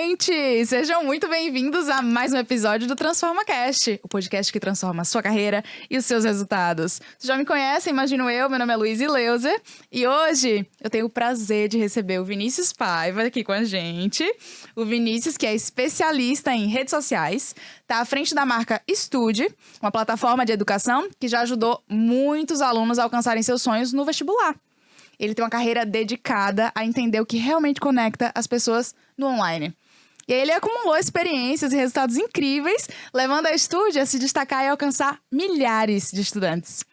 gente! Sejam muito bem-vindos a mais um episódio do TransformaCast, o podcast que transforma a sua carreira e os seus resultados. Vocês já me conhecem, imagino eu, meu nome é Luiz Leuser e hoje eu tenho o prazer de receber o Vinícius Paiva aqui com a gente. O Vinícius, que é especialista em redes sociais, está à frente da marca Estude, uma plataforma de educação que já ajudou muitos alunos a alcançarem seus sonhos no vestibular. Ele tem uma carreira dedicada a entender o que realmente conecta as pessoas no online. E aí ele acumulou experiências e resultados incríveis, levando a Estude a se destacar e alcançar milhares de estudantes.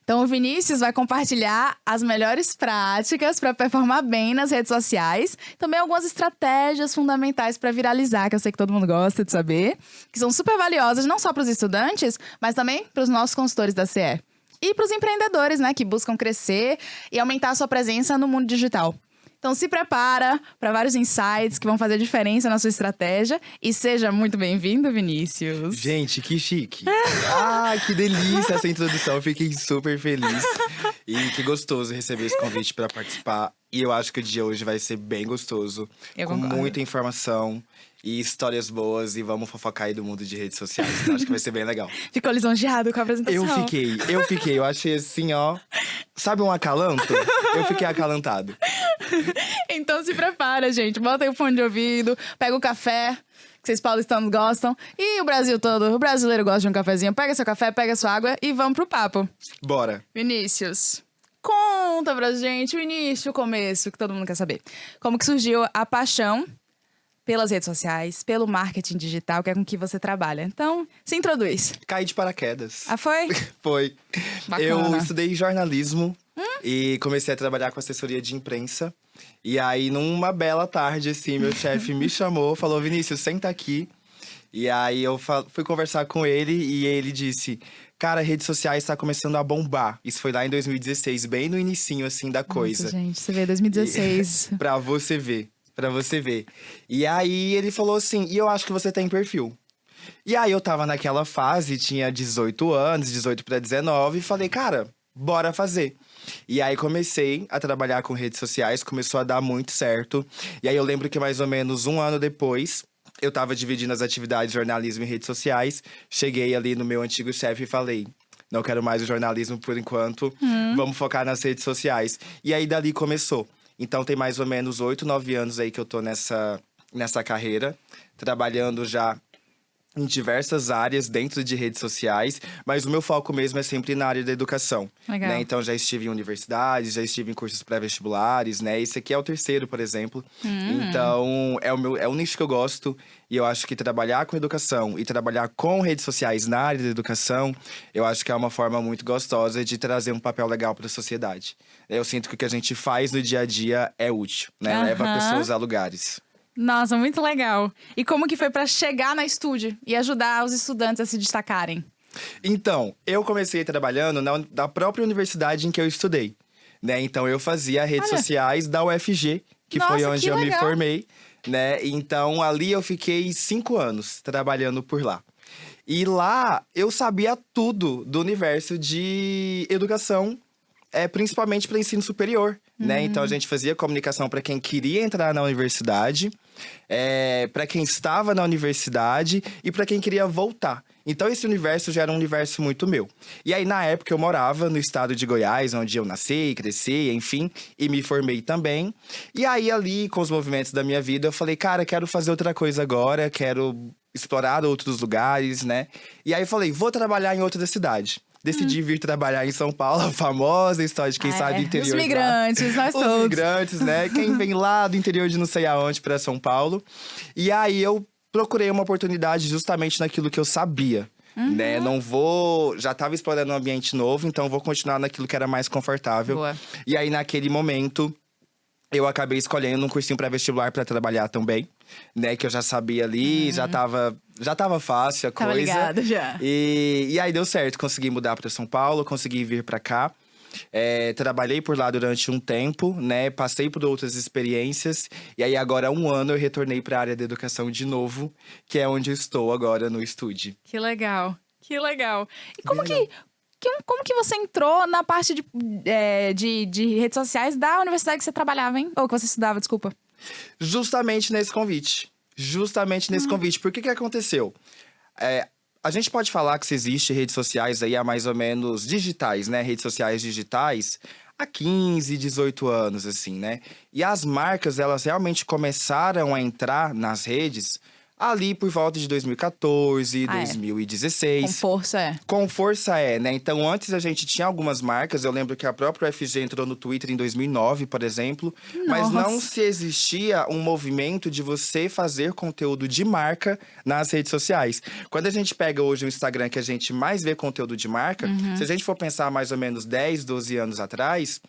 Então o Vinícius vai compartilhar as melhores práticas para performar bem nas redes sociais, também algumas estratégias fundamentais para viralizar, que eu sei que todo mundo gosta de saber, que são super valiosas não só para os estudantes, mas também para os nossos consultores da CE. E para os empreendedores, né, que buscam crescer e aumentar a sua presença no mundo digital. Então se prepara para vários insights que vão fazer diferença na sua estratégia e seja muito bem-vindo, Vinícius. Gente, que chique. Que delícia essa introdução. Eu fiquei super feliz. E que gostoso receber esse convite para participar. E eu acho que o dia hoje vai ser bem gostoso. Eu com concordo. Muita informação e histórias boas. E vamos fofocar aí do mundo de redes sociais. Então acho que vai ser bem legal. Ficou lisonjeado com a apresentação. Eu fiquei. Eu achei assim, ó… Sabe um acalanto? Eu fiquei acalantado. Então se prepara, gente. Bota aí o fone de ouvido, pega o café, que vocês paulistanos gostam. E o Brasil todo, o brasileiro gosta de um cafezinho. Pega seu café, pega sua água e vamos pro papo. Bora. Vinícius, conta pra gente o início, o começo, que todo mundo quer saber. Como que surgiu a paixão pelas redes sociais, pelo marketing digital, que é com que você trabalha. Então, se introduz. Caí de paraquedas. Ah, foi? Foi. Bacana. Eu estudei jornalismo e comecei a trabalhar com assessoria de imprensa. E aí, numa bela tarde, assim, meu chefe me chamou, falou: Vinícius, senta aqui. E aí, eu fui conversar com ele e ele disse: cara, redes sociais tá começando a bombar. Isso foi lá em 2016, bem no inicinho, assim, da coisa. Nossa, gente, você vê 2016. Pra você ver. E aí, ele falou assim: e eu acho que você tem perfil. E aí, eu tava naquela fase, tinha 18 anos, 18 pra 19, e falei: cara, bora fazer. E aí, comecei a trabalhar com redes sociais, começou a dar muito certo. E aí, eu lembro que mais ou menos um ano depois, eu tava dividindo as atividades de jornalismo e redes sociais. Cheguei ali no meu antigo chefe e falei: não quero mais o jornalismo por enquanto, vamos focar nas redes sociais. E aí, dali começou. Então, tem mais ou menos 8, 9 anos aí que eu tô nessa carreira, trabalhando já em diversas áreas dentro de redes sociais, mas o meu foco mesmo é sempre na área da educação. Legal. Né? Então, já estive em universidades, já estive em cursos pré-vestibulares, né? Esse aqui é o terceiro, por exemplo. Então, é o nicho que eu gosto. E eu acho que trabalhar com educação e trabalhar com redes sociais na área da educação, eu acho que é uma forma muito gostosa de trazer um papel legal para a sociedade. Eu sinto que o que a gente faz no dia a dia é útil, né? Leva pessoas a lugares. Nossa, muito legal. E como que foi pra chegar na Estude e ajudar os estudantes a se destacarem? Então, eu comecei trabalhando na própria universidade em que eu estudei, né? Então, eu fazia redes sociais da UFG, que Nossa, foi onde que eu legal. me formei, né? Então, ali eu fiquei 5 anos trabalhando por lá. E lá, eu sabia tudo do universo de educação, principalmente para ensino superior, né? Então, a gente fazia comunicação para quem queria entrar na universidade, para quem estava na universidade e para quem queria voltar. Então, esse universo já era um universo muito meu. E aí, na época, eu morava no estado de Goiás, onde eu nasci, cresci, enfim, e me formei também. E aí, ali, com os movimentos da minha vida, eu falei: cara, quero fazer outra coisa agora, quero explorar outros lugares, né? E aí, eu falei: vou trabalhar em outra cidade. Decidi vir trabalhar em São Paulo, a famosa história de quem sai do interior. Os migrantes, nós todos. Os migrantes, né? Quem vem lá do interior de não sei aonde pra São Paulo. E aí, eu procurei uma oportunidade justamente naquilo que eu sabia, né? Já tava explorando um ambiente novo, então vou continuar naquilo que era mais confortável. Boa. E aí, naquele momento, eu acabei escolhendo um cursinho pré-vestibular pra trabalhar também, né? Que eu já sabia ali, já tava fácil a coisa. Tava ligado já. E aí, deu certo. Consegui mudar pra São Paulo, consegui vir pra cá. Trabalhei por lá durante um tempo, né? Passei por outras experiências. E aí, agora há um ano, eu retornei para a área da educação de novo, que é onde eu estou agora no estúdio. Que legal, que legal. E como que você entrou na parte de redes sociais da universidade que você trabalhava, hein? Ou que você estudava, desculpa. Justamente nesse convite. Justamente nesse convite. Por que aconteceu? A gente pode falar que se existe redes sociais aí há mais ou menos digitais, né? Redes sociais digitais há 15, 18 anos, assim, né? E as marcas, elas realmente começaram a entrar nas redes ali por volta de 2014, 2016. Com força, Com força, né? Então, antes a gente tinha algumas marcas. Eu lembro que a própria UFG entrou no Twitter em 2009, por exemplo. Mas não se existia um movimento de você fazer conteúdo de marca nas redes sociais. Quando a gente pega hoje o Instagram, que a gente mais vê conteúdo de marca, se a gente for pensar mais ou menos 10, 12 anos atrás,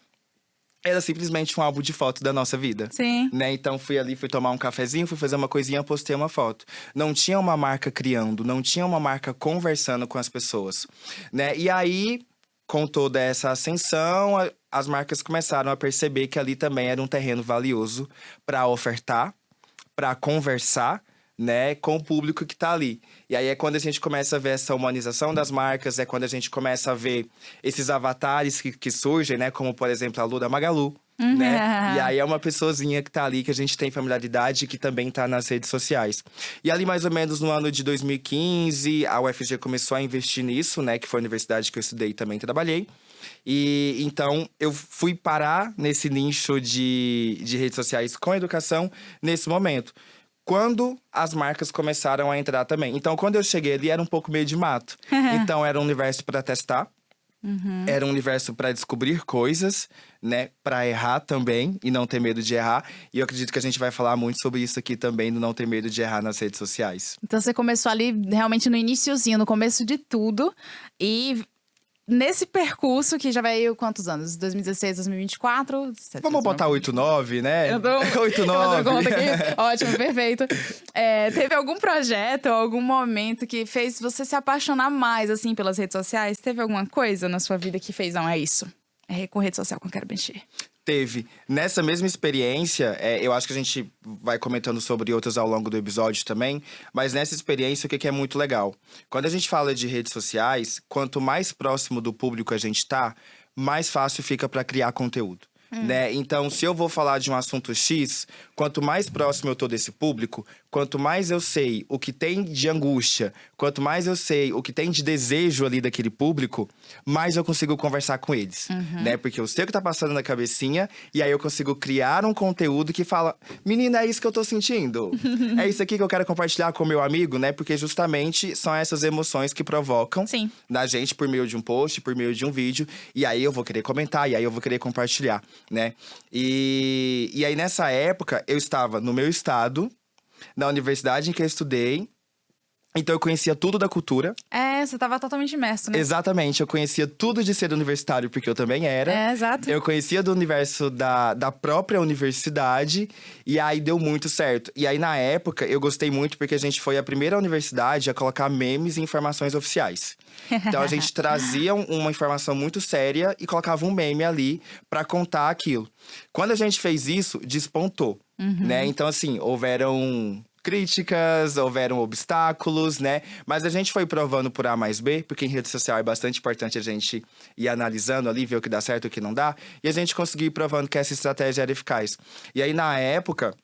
era simplesmente um álbum de foto da nossa vida. Sim. Né? Então, fui tomar um cafezinho, fui fazer uma coisinha, postei uma foto. Não tinha uma marca criando, não tinha uma marca conversando com as pessoas. Né? E aí, com toda essa ascensão, as marcas começaram a perceber que ali também era um terreno valioso para ofertar, para conversar, né, com o público que tá ali. E aí é quando a gente começa a ver essa humanização das marcas, é quando a gente começa a ver esses avatares que surgem, né, como por exemplo a Lu da Magalu, né? E aí é uma pessoazinha que tá ali, que a gente tem familiaridade, que também tá nas redes sociais. E ali mais ou menos no ano de 2015, a UFG começou a investir nisso, né, que foi a universidade que eu estudei e também trabalhei. E então eu fui parar nesse nicho de redes sociais com educação nesse momento. Quando as marcas começaram a entrar também. Então, quando eu cheguei ali, era um pouco meio de mato. Então, era um universo para testar. Era um universo para descobrir coisas, né? Para errar também e não ter medo de errar. E eu acredito que a gente vai falar muito sobre isso aqui também, do não ter medo de errar nas redes sociais. Então, você começou ali realmente no iniciozinho, no começo de tudo. E nesse percurso, que já vai quantos anos? 2016, 2024? Vamos botar 8, 9, né? Eu dou 8, 9. conta aqui. Ótimo, perfeito. Teve algum projeto ou algum momento que fez você se apaixonar mais, assim, pelas redes sociais? Teve alguma coisa na sua vida que fez, não, é isso? É com rede social que eu quero mexer. Teve. Nessa mesma experiência, eu acho que a gente vai comentando sobre outras ao longo do episódio também, mas nessa experiência, o que é muito legal? Quando a gente fala de redes sociais, quanto mais próximo do público a gente tá, mais fácil fica para criar conteúdo. Né? Então, se eu vou falar de um assunto X, quanto mais próximo eu tô desse público, quanto mais eu sei o que tem de angústia, quanto mais eu sei o que tem de desejo ali daquele público, mais eu consigo conversar com eles, né? Porque eu sei o que tá passando na cabecinha e aí eu consigo criar um conteúdo que fala: menina, é isso que eu tô sentindo. É isso aqui que eu quero compartilhar com o meu amigo, né? Porque justamente são essas emoções que provocam na gente por meio de um post, por meio de um vídeo. E aí eu vou querer comentar, e aí eu vou querer compartilhar, né? E aí nessa época eu estava no meu estado, na universidade em que eu estudei. Então eu conhecia tudo da cultura. Você tava totalmente imerso, né? Exatamente, eu conhecia tudo de ser universitário, porque eu também era. Exato. Eu conhecia do universo da própria universidade, e aí deu muito certo. E aí, na época, eu gostei muito porque a gente foi a primeira universidade a colocar memes e informações oficiais. Então, a gente trazia uma informação muito séria e colocava um meme ali pra contar aquilo. Quando a gente fez isso, despontou, né? Então, assim, houveram críticas, houveram obstáculos, né? Mas a gente foi provando por A mais B, porque em rede social é bastante importante a gente ir analisando ali, ver o que dá certo e o que não dá. E a gente conseguiu ir provando que essa estratégia era eficaz. E aí, na época,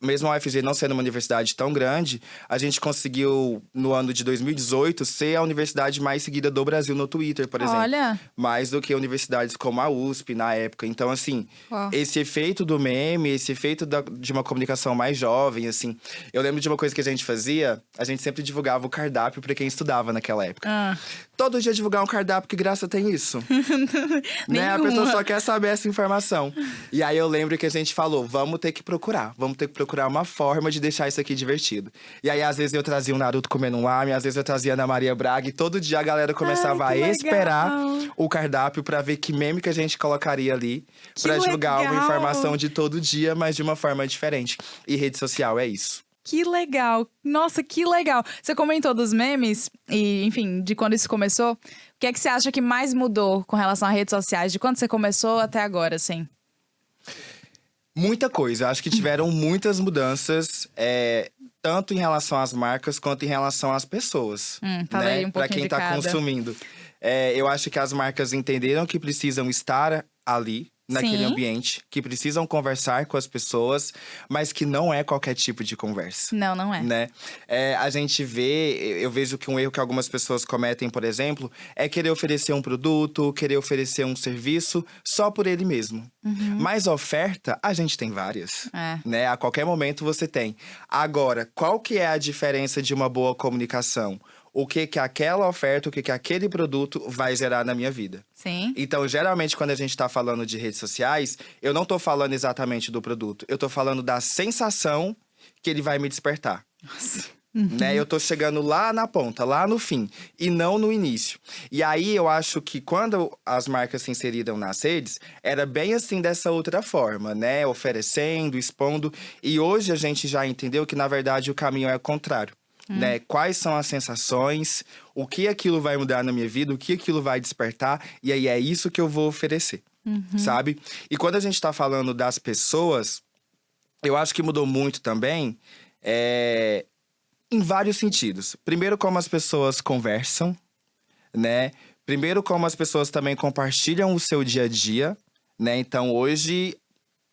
mesmo a UFG não sendo uma universidade tão grande, a gente conseguiu, no ano de 2018, ser a universidade mais seguida do Brasil no Twitter, por exemplo. Olha! Mais do que universidades como a USP, na época. Então, assim, esse efeito do meme, esse efeito de uma comunicação mais jovem, assim… Eu lembro de uma coisa que a gente fazia, a gente sempre divulgava o cardápio para quem estudava naquela época. Todo dia divulgar um cardápio, que graça tem isso? Né? A pessoa só quer saber essa informação. E aí, eu lembro que a gente falou, vamos ter que procurar uma forma de deixar isso aqui divertido. E aí, às vezes, eu trazia um Naruto comendo um ramen, às vezes eu trazia a Ana Maria Braga, e todo dia a galera começava a esperar o cardápio pra ver que meme que a gente colocaria ali, pra divulgar uma informação de todo dia, mas de uma forma diferente. E rede social é isso. Que legal! Nossa, que legal! Você comentou dos memes e, enfim, de quando isso começou. O que é que você acha que mais mudou com relação a redes sociais? De quando você começou até agora, assim? Muita coisa. Acho que tiveram muitas mudanças, tanto em relação às marcas quanto em relação às pessoas. Fala né? aí um pouquinho pra quem de tá cada. consumindo. Eu acho que as marcas entenderam que precisam estar ali, naquele Sim. ambiente, que precisam conversar com as pessoas, mas que não é qualquer tipo de conversa. Não, não é. Né? A gente vê, eu vejo que um erro que algumas pessoas cometem, por exemplo, é querer oferecer um produto, querer oferecer um serviço só por ele mesmo. Mas oferta, a gente tem várias. Né? A qualquer momento você tem. Agora, qual que é a diferença de uma boa comunicação? O que aquela oferta, o que aquele produto vai gerar na minha vida. Sim. Então, geralmente, quando a gente tá falando de redes sociais, eu não tô falando exatamente do produto. Eu tô falando da sensação que ele vai me despertar. Nossa. Né? Eu tô chegando lá na ponta, lá no fim, e não no início. E aí, eu acho que quando as marcas se inseriram nas redes, era bem assim, dessa outra forma, né? Oferecendo, expondo. E hoje a gente já entendeu que, na verdade, o caminho é o contrário. Né? Quais são as sensações, o que aquilo vai mudar na minha vida, o que aquilo vai despertar, e aí é isso que eu vou oferecer, sabe? E quando a gente tá falando das pessoas, eu acho que mudou muito também, em vários sentidos. Primeiro, como as pessoas conversam, né? Primeiro, como as pessoas também compartilham o seu dia a dia, né? Então, hoje,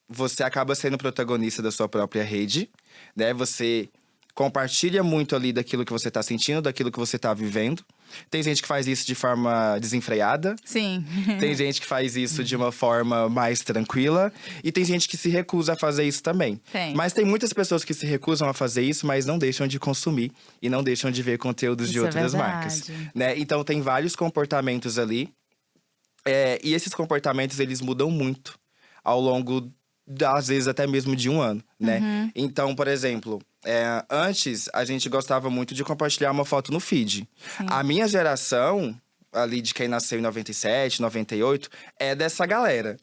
você acaba sendo protagonista da sua própria rede, né? Você compartilha muito ali daquilo que você tá sentindo, daquilo que você tá vivendo. Tem gente que faz isso de forma desenfreada. Sim. Tem gente que faz isso de uma forma mais tranquila. E tem gente que se recusa a fazer isso também. Tem. Mas tem muitas pessoas que se recusam a fazer isso, mas não deixam de consumir. E não deixam de ver conteúdos de Isso é outras verdade. marcas. Né? Então, tem vários comportamentos ali. E esses comportamentos, eles mudam muito ao longo, às vezes, até mesmo de um ano, né? Então, por exemplo, antes a gente gostava muito de compartilhar uma foto no feed. A minha geração, ali de quem nasceu em 97, 98, é dessa galera,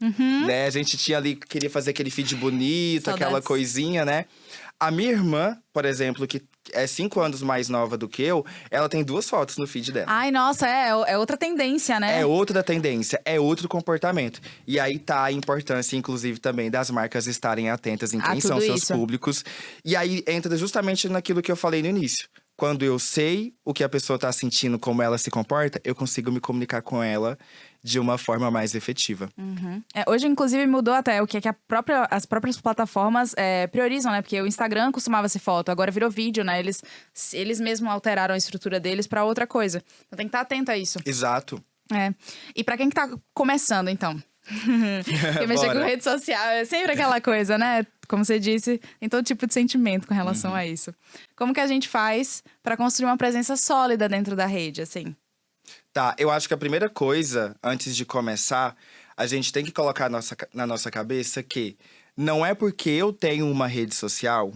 né? A gente tinha ali, queria fazer aquele feed bonito, Saudades. aquela coisinha, né? A minha irmã, por exemplo, que é 5 anos mais nova do que eu, ela tem 2 fotos no feed dela. Ai, nossa, é outra tendência, né? É outra tendência, é outro comportamento. E aí tá a importância, inclusive, também das marcas estarem atentas em quem são tudo seus isso. públicos. E aí entra justamente naquilo que eu falei no início. Quando eu sei o que a pessoa tá sentindo, como ela se comporta, eu consigo me comunicar com ela de uma forma mais efetiva. Hoje, inclusive, mudou até o que é que as próprias plataformas priorizam, né? Porque o Instagram costumava ser foto, agora virou vídeo, né? Eles mesmos alteraram a estrutura deles pra outra coisa. Então tem que estar atento a isso. Exato. E pra quem que tá começando, então? Porque mexer com Bora. rede social é sempre aquela coisa, né? Como você disse, tem todo tipo de sentimento com relação a isso. Como que a gente faz pra construir uma presença sólida dentro da rede, assim? Tá, eu acho que a primeira coisa, antes de começar, a gente tem que colocar na nossa cabeça que não é porque eu tenho uma rede social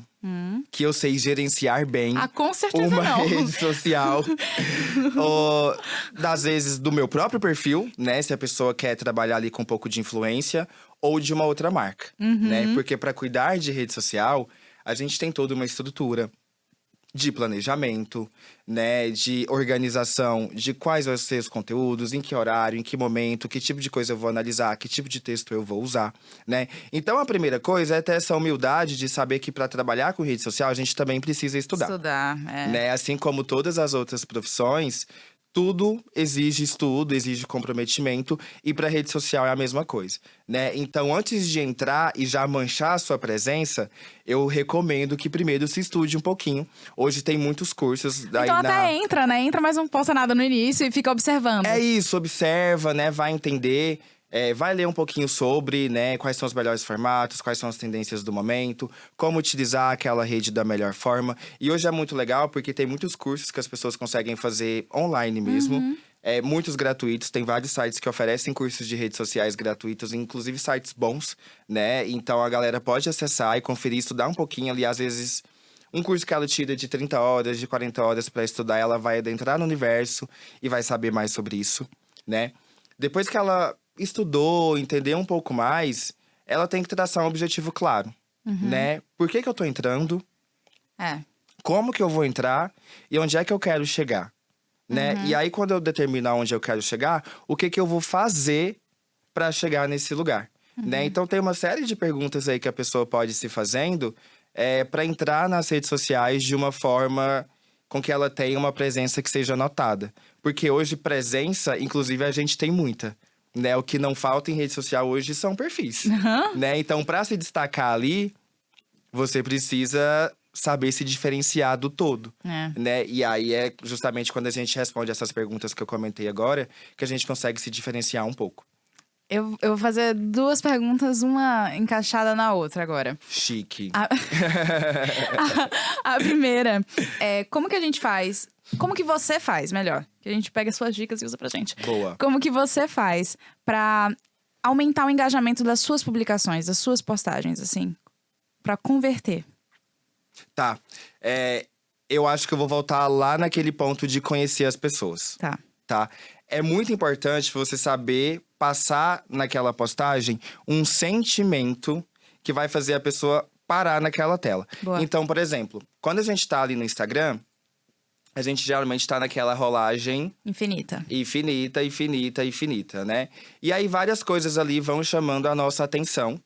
que eu sei gerenciar bem Com certeza uma não. rede social. Ou, das vezes, do meu próprio perfil, né? Se a pessoa quer trabalhar ali com um pouco de influência. Ou de uma outra marca, né? Porque para cuidar de rede social, a gente tem toda uma estrutura de planejamento, né, de organização, de quais vão ser os conteúdos, em que horário, em que momento, que tipo de coisa eu vou analisar, que tipo de texto eu vou usar, né? Então, a primeira coisa é ter essa humildade de saber que para trabalhar com rede social, a gente também precisa estudar. Né? Assim como todas as outras profissões, tudo exige estudo, exige comprometimento, e para rede social é a mesma coisa, né? Então, antes de entrar e já manchar a sua presença, eu recomendo que primeiro se estude um pouquinho. Hoje tem muitos cursos. Então até entra, né? Entra, mas não posta nada no início e fica observando. É isso, observa, né? Vai entender. Vai ler um pouquinho sobre, né, quais são os melhores formatos, quais são as tendências do momento, como utilizar aquela rede da melhor forma. E hoje é muito legal porque tem muitos cursos que as pessoas conseguem fazer online mesmo. Muitos gratuitos, tem vários sites que oferecem cursos de redes sociais gratuitos, inclusive sites bons, né? Então a galera pode acessar e conferir, estudar um pouquinho ali, às vezes. Um curso que ela tira de 30 horas, de 40 horas para estudar, ela vai adentrar no universo e vai saber mais sobre isso, né? Depois que ela estudou, entendeu um pouco mais, ela tem que traçar um objetivo claro, né? Por que eu tô entrando? Como que eu vou entrar? E onde é que eu quero chegar? Né? E aí, quando eu determinar onde eu quero chegar, o que eu vou fazer para chegar nesse lugar? Né? Então, tem uma série de perguntas aí que a pessoa pode se fazendo para entrar nas redes sociais de uma forma com que ela tenha uma presença que seja notada. Porque hoje, presença, inclusive, a gente tem muita. né? O que não falta em rede social hoje são perfis, né? Então, para se destacar ali, você precisa saber se diferenciar do todo, né? E aí é justamente quando a gente responde essas perguntas que eu comentei agora, que a gente consegue se diferenciar um pouco. Eu vou fazer 2 perguntas, uma encaixada na outra agora. Chique. A primeira é, como que a gente faz? Como que você faz, melhor? Que a gente pega suas dicas e usa pra gente. Boa. Como que você faz pra aumentar o engajamento das suas publicações, das suas postagens, assim? Pra converter. Tá. Eu acho que eu vou voltar lá naquele ponto de conhecer as pessoas. Tá? É muito importante você saber passar naquela postagem um sentimento que vai fazer a pessoa parar naquela tela. Boa. Então, por exemplo, quando a gente tá ali no Instagram, a gente geralmente tá naquela rolagem… Infinita, né? E aí, várias coisas ali vão chamando a nossa atenção,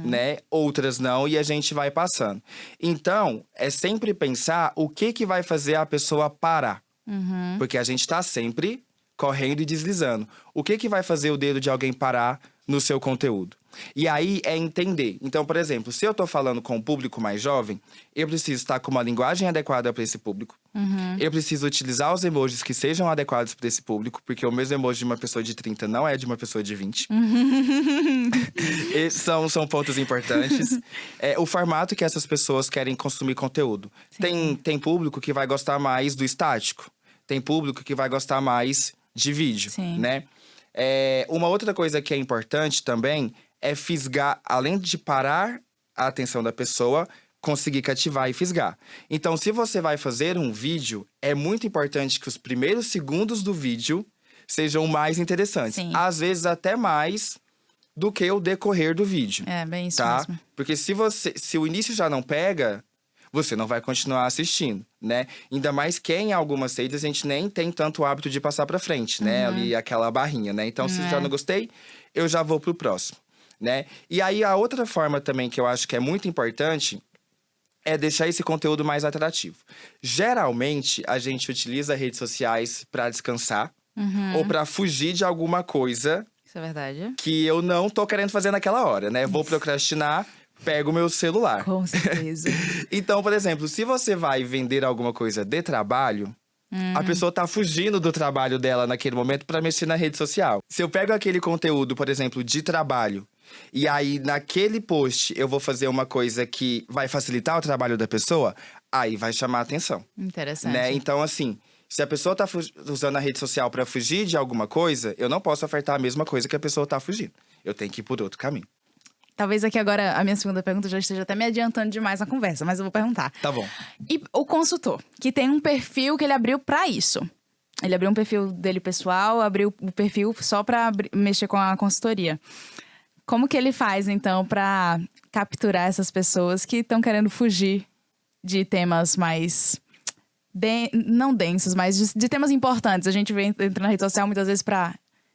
né? Outras não, e a gente vai passando. Então, é sempre pensar o que vai fazer a pessoa parar. Porque a gente tá sempre correndo e deslizando. O que vai fazer o dedo de alguém parar no seu conteúdo? E aí é entender. Então, por exemplo, se eu tô falando com um público mais jovem, eu preciso estar com uma linguagem adequada para esse público. Eu preciso utilizar os emojis que sejam adequados para esse público, porque o mesmo emoji de uma pessoa de 30 não é de uma pessoa de 20. São pontos importantes. O formato que essas pessoas querem consumir conteúdo. Tem público que vai gostar mais do estático. Tem público que vai gostar mais de vídeo, né? Uma outra coisa que é importante também é fisgar, além de parar a atenção da pessoa, conseguir cativar e fisgar. Então, se você vai fazer um vídeo, é muito importante que os primeiros segundos do vídeo sejam mais interessantes. Às vezes, até mais do que o decorrer do vídeo. É, bem isso mesmo. Porque se o início já não pega, você não vai continuar assistindo, né? Ainda mais que em algumas redes a gente nem tem tanto hábito de passar pra frente, né? Ali aquela barrinha, né? Então, se já não gostei, eu já vou pro próximo, né? E aí, a outra forma também que eu acho que é muito importante é deixar esse conteúdo mais atrativo. Geralmente, a gente utiliza redes sociais pra descansar ou pra fugir de alguma coisa… Isso é verdade. Que eu não tô querendo fazer naquela hora, né? Vou procrastinar… Pego o meu celular. Com certeza. Então, por exemplo, se você vai vender alguma coisa de trabalho, a pessoa tá fugindo do trabalho dela naquele momento para mexer na rede social. Se eu pego aquele conteúdo, por exemplo, de trabalho, e aí naquele post eu vou fazer uma coisa que vai facilitar o trabalho da pessoa, aí vai chamar a atenção. Interessante. Né? Então, assim, se a pessoa tá usando a rede social para fugir de alguma coisa, eu não posso ofertar a mesma coisa que a pessoa tá fugindo. Eu tenho que ir por outro caminho. Talvez aqui agora a minha segunda pergunta já esteja até me adiantando demais na conversa, mas eu vou perguntar. Tá bom. E o consultor, que tem um perfil que ele abriu pra isso. Ele abriu um perfil dele pessoal, abriu o perfil só pra mexer com a consultoria. Como que ele faz, então, pra capturar essas pessoas que estão querendo fugir de temas mais… não densos, mas de temas importantes. A gente entra na rede social muitas vezes pra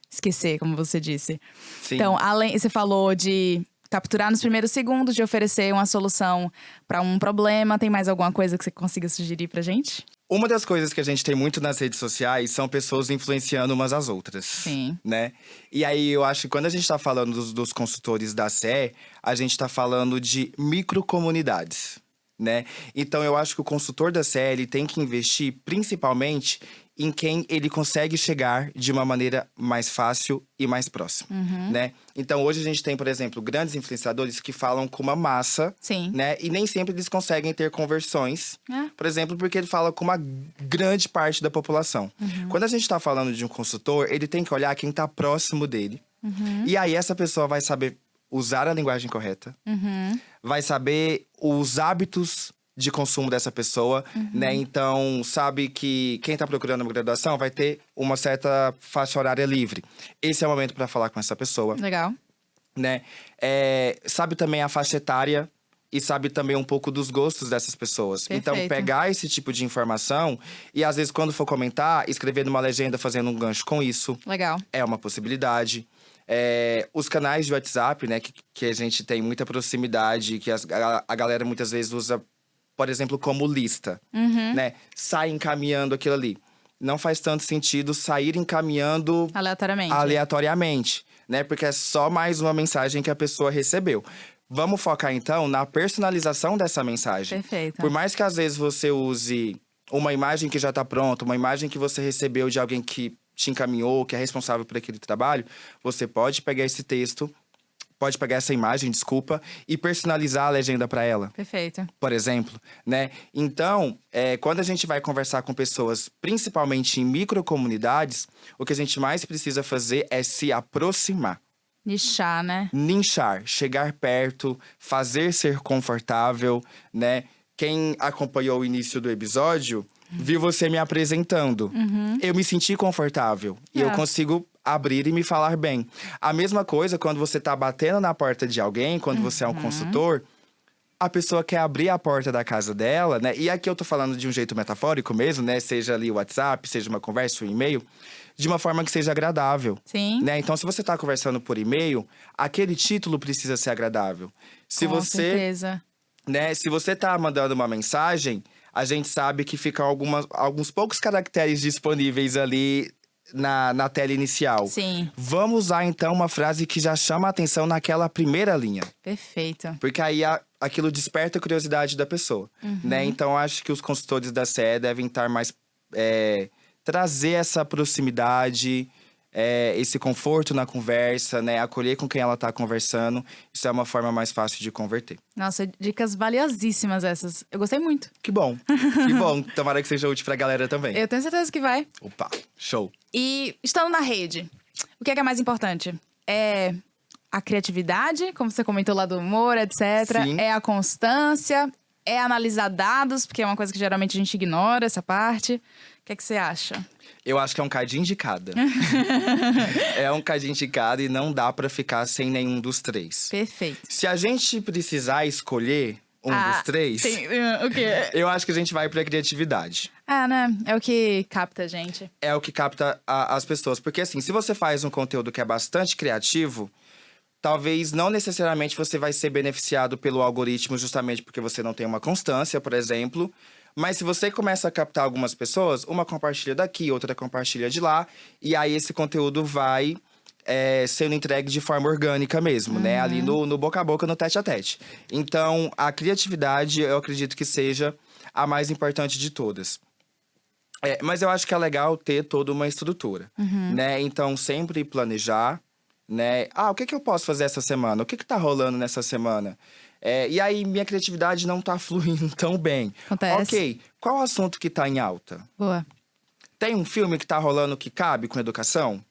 esquecer, como você disse. Sim. Então, você falou de capturar nos primeiros segundos, de oferecer uma solução para um problema. Tem mais alguma coisa que você consiga sugerir pra gente? Uma das coisas que a gente tem muito nas redes sociais são pessoas influenciando umas às outras. Sim. Né? E aí, eu acho que quando a gente tá falando dos consultores da SE, a gente tá falando de microcomunidades, né? Então, eu acho que o consultor da SE, ele tem que investir principalmente em quem ele consegue chegar de uma maneira mais fácil e mais próxima, né? Então, hoje a gente tem, por exemplo, grandes influenciadores que falam com uma massa, né? E nem sempre eles conseguem ter conversões, por exemplo, porque ele fala com uma grande parte da população. Quando a gente está falando de um consultor, ele tem que olhar quem está próximo dele. E aí, essa pessoa vai saber usar a linguagem correta, vai saber os hábitos de consumo dessa pessoa, né? Então, sabe que quem tá procurando uma graduação vai ter uma certa faixa horária livre. Esse é o momento para falar com essa pessoa. Legal. Né? Sabe também a faixa etária e sabe também um pouco dos gostos dessas pessoas. Perfeito. Então, pegar esse tipo de informação e, às vezes, quando for comentar, escrever numa legenda fazendo um gancho com isso. Legal. É uma possibilidade. Os canais de WhatsApp, né? Que a gente tem muita proximidade, que a galera muitas vezes usa, por exemplo, como lista, né? Sai encaminhando aquilo ali. Não faz tanto sentido sair encaminhando… Aleatoriamente. Aleatoriamente, né? Porque é só mais uma mensagem que a pessoa recebeu. Vamos focar, então, na personalização dessa mensagem. Perfeito. Por mais que, às vezes, você use uma imagem que já está pronta, uma imagem que você recebeu de alguém que te encaminhou, que é responsável por aquele trabalho, você pode pegar esse texto, pode pegar essa imagem, desculpa, e personalizar a legenda para ela. Perfeito. Por exemplo, né? Então, quando a gente vai conversar com pessoas, principalmente em microcomunidades, o que a gente mais precisa fazer é se aproximar. Nichar, né? Nichar, chegar perto, fazer ser confortável, né? Quem acompanhou o início do episódio, viu você me apresentando. Eu me senti confortável. E eu consigo abrir e me falar bem. A mesma coisa quando você tá batendo na porta de alguém, quando você é um consultor, a pessoa quer abrir a porta da casa dela, né? E aqui eu tô falando de um jeito metafórico mesmo, né? Seja ali o WhatsApp, seja uma conversa, um e-mail, de uma forma que seja agradável. Sim. Né? Então, se você tá conversando por e-mail, aquele título precisa ser agradável. Com certeza. Né? Se você tá mandando uma mensagem, a gente sabe que ficam alguns poucos caracteres disponíveis ali na tela inicial. Sim. Vamos usar, então, uma frase que já chama a atenção naquela primeira linha. Perfeito. Porque aí aquilo desperta a curiosidade da pessoa, né? Então, acho que os consultores da CE devem estar mais… trazer essa proximidade… esse conforto na conversa, né? Acolher com quem ela tá conversando. Isso é uma forma mais fácil de converter. Nossa, dicas valiosíssimas essas. Eu gostei muito. Que bom, que bom. Tomara que seja útil pra galera também. Eu tenho certeza que vai. Opa, show. E estando na rede, o que é mais importante? É a criatividade, como você comentou lá do humor, etc. Sim. É a constância, é analisar dados, porque é uma coisa que geralmente a gente ignora, essa parte. O que é que você acha? Eu acho que é um cadinho de cada. É um cadinho de cada e não dá pra ficar sem nenhum dos três. Perfeito. Se a gente precisar escolher um dos três, o quê? eu acho que a gente vai pra criatividade. Né? É o que capta a gente. É o que capta as pessoas. Porque assim, se você faz um conteúdo que é bastante criativo, talvez não necessariamente você vai ser beneficiado pelo algoritmo justamente porque você não tem uma constância, por exemplo. Mas se você começa a captar algumas pessoas, uma compartilha daqui, outra compartilha de lá. E aí esse conteúdo vai sendo entregue de forma orgânica mesmo, né? Ali no boca a boca, no tete a tete. Então, a criatividade, eu acredito que seja a mais importante de todas. Mas eu acho que é legal ter toda uma estrutura, né? Então, sempre planejar, né? O que eu posso fazer essa semana? O que tá rolando nessa semana? E aí, minha criatividade não tá fluindo tão bem. Acontece. Ok, qual assunto que tá em alta? Boa. Tem um filme que tá rolando que cabe com educação?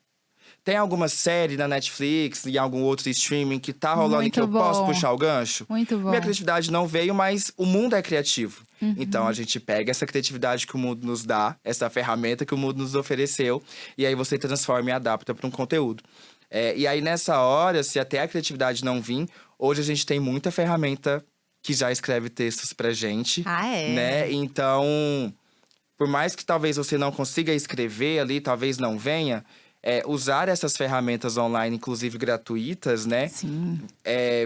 Tem alguma série na Netflix e algum outro streaming que tá rolando Muito e que eu bom. posso puxar o gancho? Muito bom. Minha criatividade não veio, mas o mundo é criativo. Então, a gente pega essa criatividade que o mundo nos dá, essa ferramenta que o mundo nos ofereceu, e aí você transforma e adapta para um conteúdo. E aí, nessa hora, se até a criatividade não vir, hoje a gente tem muita ferramenta que já escreve textos pra gente. Né? Então, por mais que talvez você não consiga escrever ali, talvez não venha… usar essas ferramentas online, inclusive gratuitas, né? Sim.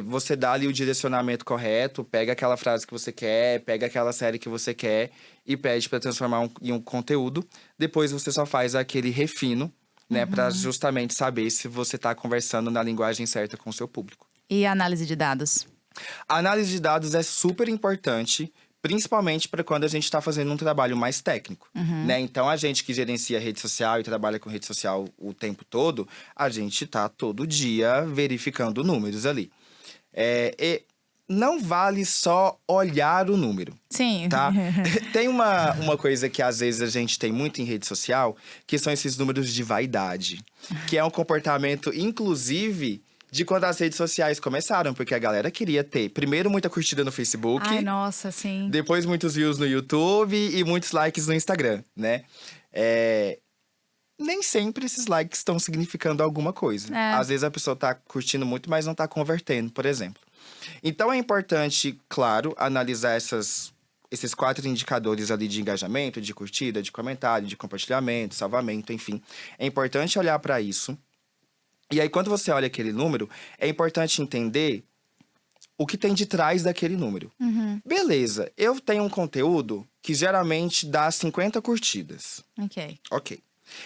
Você dá ali o direcionamento correto, pega aquela frase que você quer, pega aquela série que você quer e pede para transformar em um conteúdo. Depois você só faz aquele refino, né? Para justamente saber se você está conversando na linguagem certa com o seu público. E a análise de dados? A análise de dados é super importante, principalmente para quando a gente está fazendo um trabalho mais técnico, né? Então, a gente que gerencia rede social e trabalha com rede social o tempo todo, a gente tá todo dia verificando números ali. E não vale só olhar o número. Sim. Tá? Tem uma coisa que às vezes a gente tem muito em rede social, que são esses números de vaidade. Que é um comportamento, inclusive… de quando as redes sociais começaram, porque a galera queria ter, primeiro, muita curtida no Facebook. Ai, nossa, sim. Depois, muitos views no YouTube e muitos likes no Instagram, né? Nem sempre esses likes estão significando alguma coisa. Às vezes a pessoa tá curtindo muito, mas não tá convertendo, por exemplo. Então, é importante, claro, analisar esses 4 indicadores ali de engajamento, de curtida, de comentário, de compartilhamento, salvamento, enfim. É importante olhar para isso. E aí, quando você olha aquele número, é importante entender o que tem de trás daquele número. Beleza, eu tenho um conteúdo que geralmente dá 50 curtidas. Ok. Ok.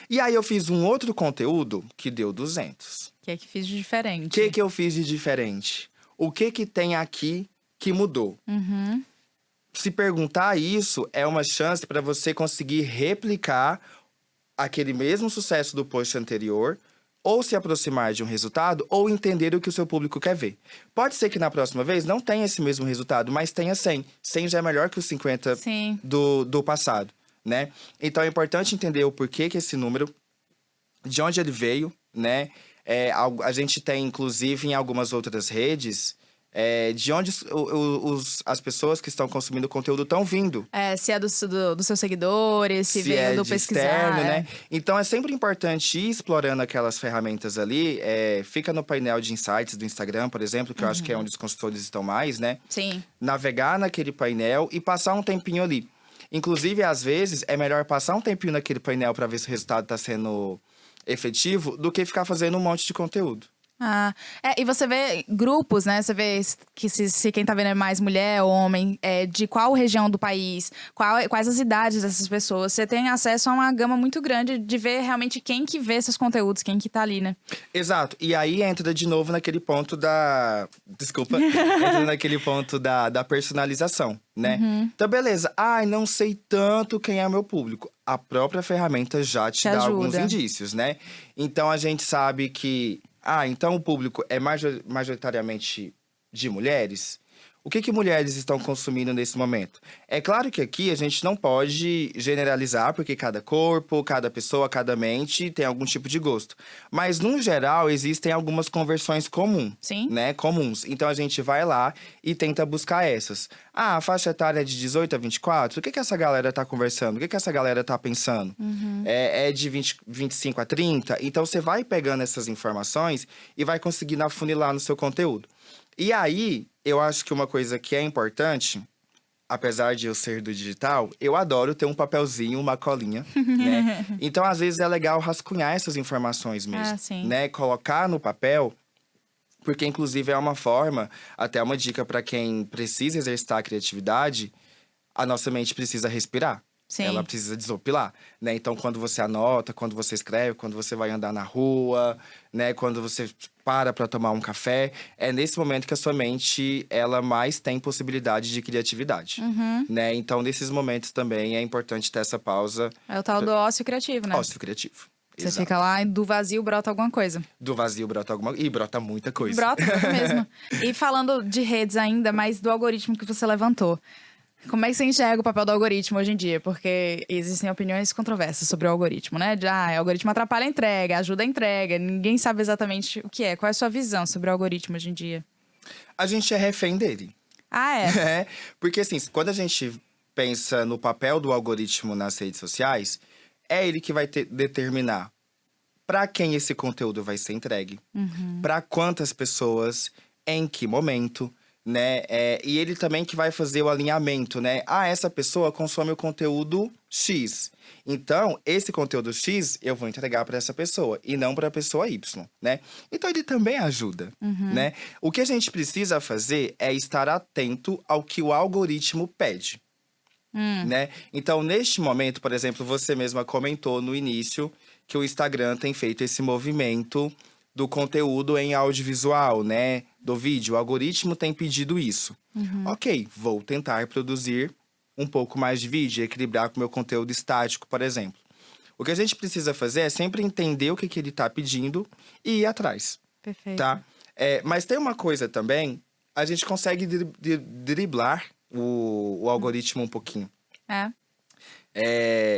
E aí eu fiz um outro conteúdo que deu 200. O que é que fiz de diferente? O que eu fiz de diferente? O que tem aqui que mudou? Uhum. Se perguntar isso, é uma chance para você conseguir replicar aquele mesmo sucesso do post anterior, ou se aproximar de um resultado, ou entender o que o seu público quer ver. Pode ser que na próxima vez não tenha esse mesmo resultado, mas tenha 100. 100 já é melhor que os 50 Sim. do passado, né? Então é importante entender o porquê que esse número, de onde ele veio, né? A gente tem, inclusive, em algumas outras redes, de onde as pessoas que estão consumindo o conteúdo estão vindo. Se é dos seus seguidores, se veio é do de pesquisar. externo, né? Então, é sempre importante ir explorando aquelas ferramentas ali. Fica no painel de insights do Instagram, por exemplo, que eu acho que é onde os consultores estão mais, né? Sim. Navegar naquele painel e passar um tempinho ali. Inclusive, às vezes, é melhor passar um tempinho naquele painel para ver se o resultado está sendo efetivo do que ficar fazendo um monte de conteúdo. E você vê grupos, né? Você vê que se quem tá vendo é mais mulher ou homem, de qual região do país, quais as idades dessas pessoas. Você tem acesso a uma gama muito grande de ver realmente quem que vê seus conteúdos, quem que tá ali, né? Exato. E aí entra de novo naquele ponto da... Desculpa. Entra naquele ponto da personalização, né? Então, beleza. Não sei tanto quem é o meu público. A própria ferramenta já te dá alguns indícios, né? Então, a gente sabe que... então o público é majoritariamente de mulheres? O que mulheres estão consumindo nesse momento? É claro que aqui a gente não pode generalizar, porque cada corpo, cada pessoa, cada mente tem algum tipo de gosto. Mas, no geral, existem algumas conversões comuns. Sim. Né? Comuns. Então, a gente vai lá e tenta buscar essas. A faixa etária é de 18 a 24? O que essa galera tá conversando? O que essa galera tá pensando? É de 25 a 30? Então, você vai pegando essas informações e vai conseguindo afunilar no seu conteúdo. E aí, eu acho que uma coisa que é importante, apesar de eu ser do digital, eu adoro ter um papelzinho, uma colinha, né? Então, às vezes, é legal rascunhar essas informações mesmo, né? Colocar no papel, porque, inclusive, é uma forma, até uma dica para quem precisa exercitar a criatividade, a nossa mente precisa respirar. Sim. Ela precisa desopilar, né? Então, quando você anota, quando você escreve, quando você vai andar na rua, né? Quando você para tomar um café, é nesse momento que a sua mente, ela mais tem possibilidade de criatividade, né? Então, nesses momentos também é importante ter essa pausa. É o tal do ócio criativo, né? Ócio criativo. Você fica lá e do vazio brota alguma coisa. Do vazio brota alguma coisa. E brota muita coisa. Brota mesmo. E falando de redes ainda, mas do algoritmo que você levantou. Como é que você enxerga o papel do algoritmo hoje em dia? Porque existem opiniões controversas sobre o algoritmo, né? O algoritmo atrapalha a entrega, ajuda a entrega. Ninguém sabe exatamente o que é. Qual é a sua visão sobre o algoritmo hoje em dia? A gente é refém dele. Porque assim, quando a gente pensa no papel do algoritmo nas redes sociais, é ele que vai determinar para quem esse conteúdo vai ser entregue, para quantas pessoas, em que momento, né? E ele também que vai fazer o alinhamento, né? Essa pessoa consome o conteúdo X. Então, esse conteúdo X eu vou entregar para essa pessoa e não para a pessoa Y, né? Então, ele também ajuda, né? O que a gente precisa fazer é estar atento ao que o algoritmo pede, né? Então, neste momento, por exemplo, você mesma comentou no início que o Instagram tem feito esse movimento do conteúdo em audiovisual, né? Do vídeo. O algoritmo tem pedido isso. Ok, vou tentar produzir um pouco mais de vídeo, equilibrar com o meu conteúdo estático, por exemplo. O que a gente precisa fazer é sempre entender o que ele está pedindo e ir atrás. Perfeito. Tá? Mas tem uma coisa também, a gente consegue driblar o algoritmo um pouquinho.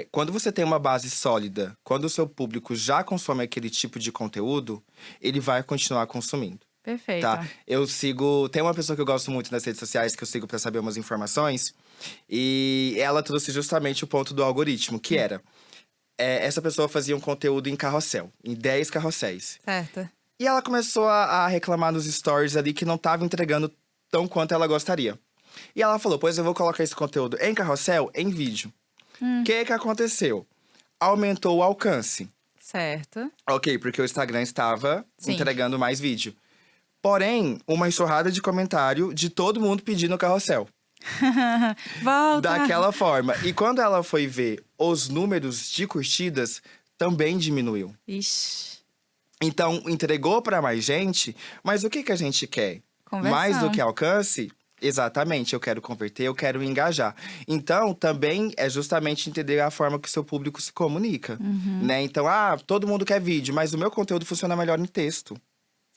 Quando você tem uma base sólida, quando o seu público já consome aquele tipo de conteúdo, ele vai continuar consumindo. Perfeito. Tá? Tem uma pessoa que eu gosto muito nas redes sociais, que eu sigo para saber umas informações, e ela trouxe justamente o ponto do algoritmo, que era... essa pessoa fazia um conteúdo em carrossel, em 10 carrosséis. Certo. E ela começou a reclamar nos stories ali que não estava entregando tão quanto ela gostaria. E ela falou, pois eu vou colocar esse conteúdo em carrossel, em vídeo. O que aconteceu? Aumentou o alcance. Certo. Ok, porque o Instagram estava entregando mais vídeo. Porém, uma enxurrada de comentário de todo mundo pedindo carrossel. Volta! Daquela forma. E quando ela foi ver os números de curtidas, também diminuiu. Ixi. Então, entregou para mais gente, mas o que, que a gente quer? Conversão. Mais do que alcance? Exatamente, eu quero converter, eu quero engajar. Então, também é justamente entender a forma que o seu público se comunica, né? Então, todo mundo quer vídeo, mas o meu conteúdo funciona melhor em texto.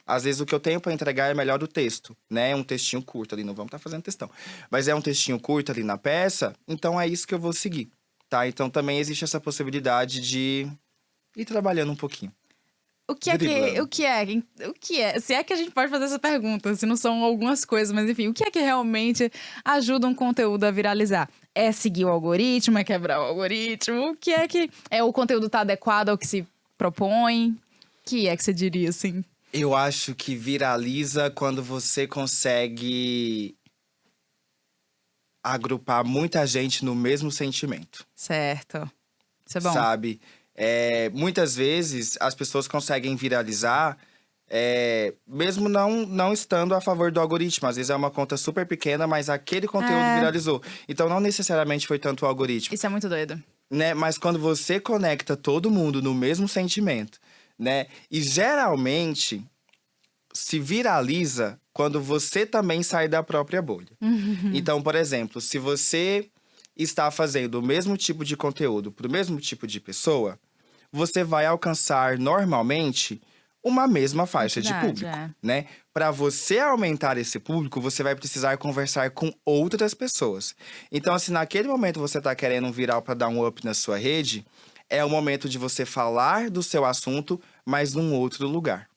Às vezes, o que eu tenho para entregar é melhor o texto, né? Um textinho curto ali, não vamos estar fazendo textão. Mas é um textinho curto ali na peça, então é isso que eu vou seguir, tá? Então, também existe essa possibilidade de ir trabalhando um pouquinho. O que é? Se é que a gente pode fazer essa pergunta, se não são algumas coisas, mas enfim, o que é que realmente ajuda um conteúdo a viralizar? É seguir o algoritmo, é quebrar o algoritmo? O que é o conteúdo tá adequado ao que se propõe? O que é que você diria assim? Eu acho que viraliza quando você consegue agrupar muita gente no mesmo sentimento. Certo. Isso é bom. Sabe? Muitas vezes as pessoas conseguem viralizar, mesmo não estando a favor do algoritmo. Às vezes é uma conta super pequena, mas aquele conteúdo viralizou. Então não necessariamente foi tanto o algoritmo. Isso é muito doido. Né? Mas quando você conecta todo mundo no mesmo sentimento, né? E geralmente se viraliza quando você também sai da própria bolha. Então, por exemplo, se você está fazendo o mesmo tipo de conteúdo para o mesmo tipo de pessoa, você vai alcançar normalmente uma mesma faixa de público, né? Para você aumentar esse público, você vai precisar conversar com outras pessoas. Então, se naquele momento você está querendo um viral para dar um up na sua rede, é o momento de você falar do seu assunto, mas num outro lugar.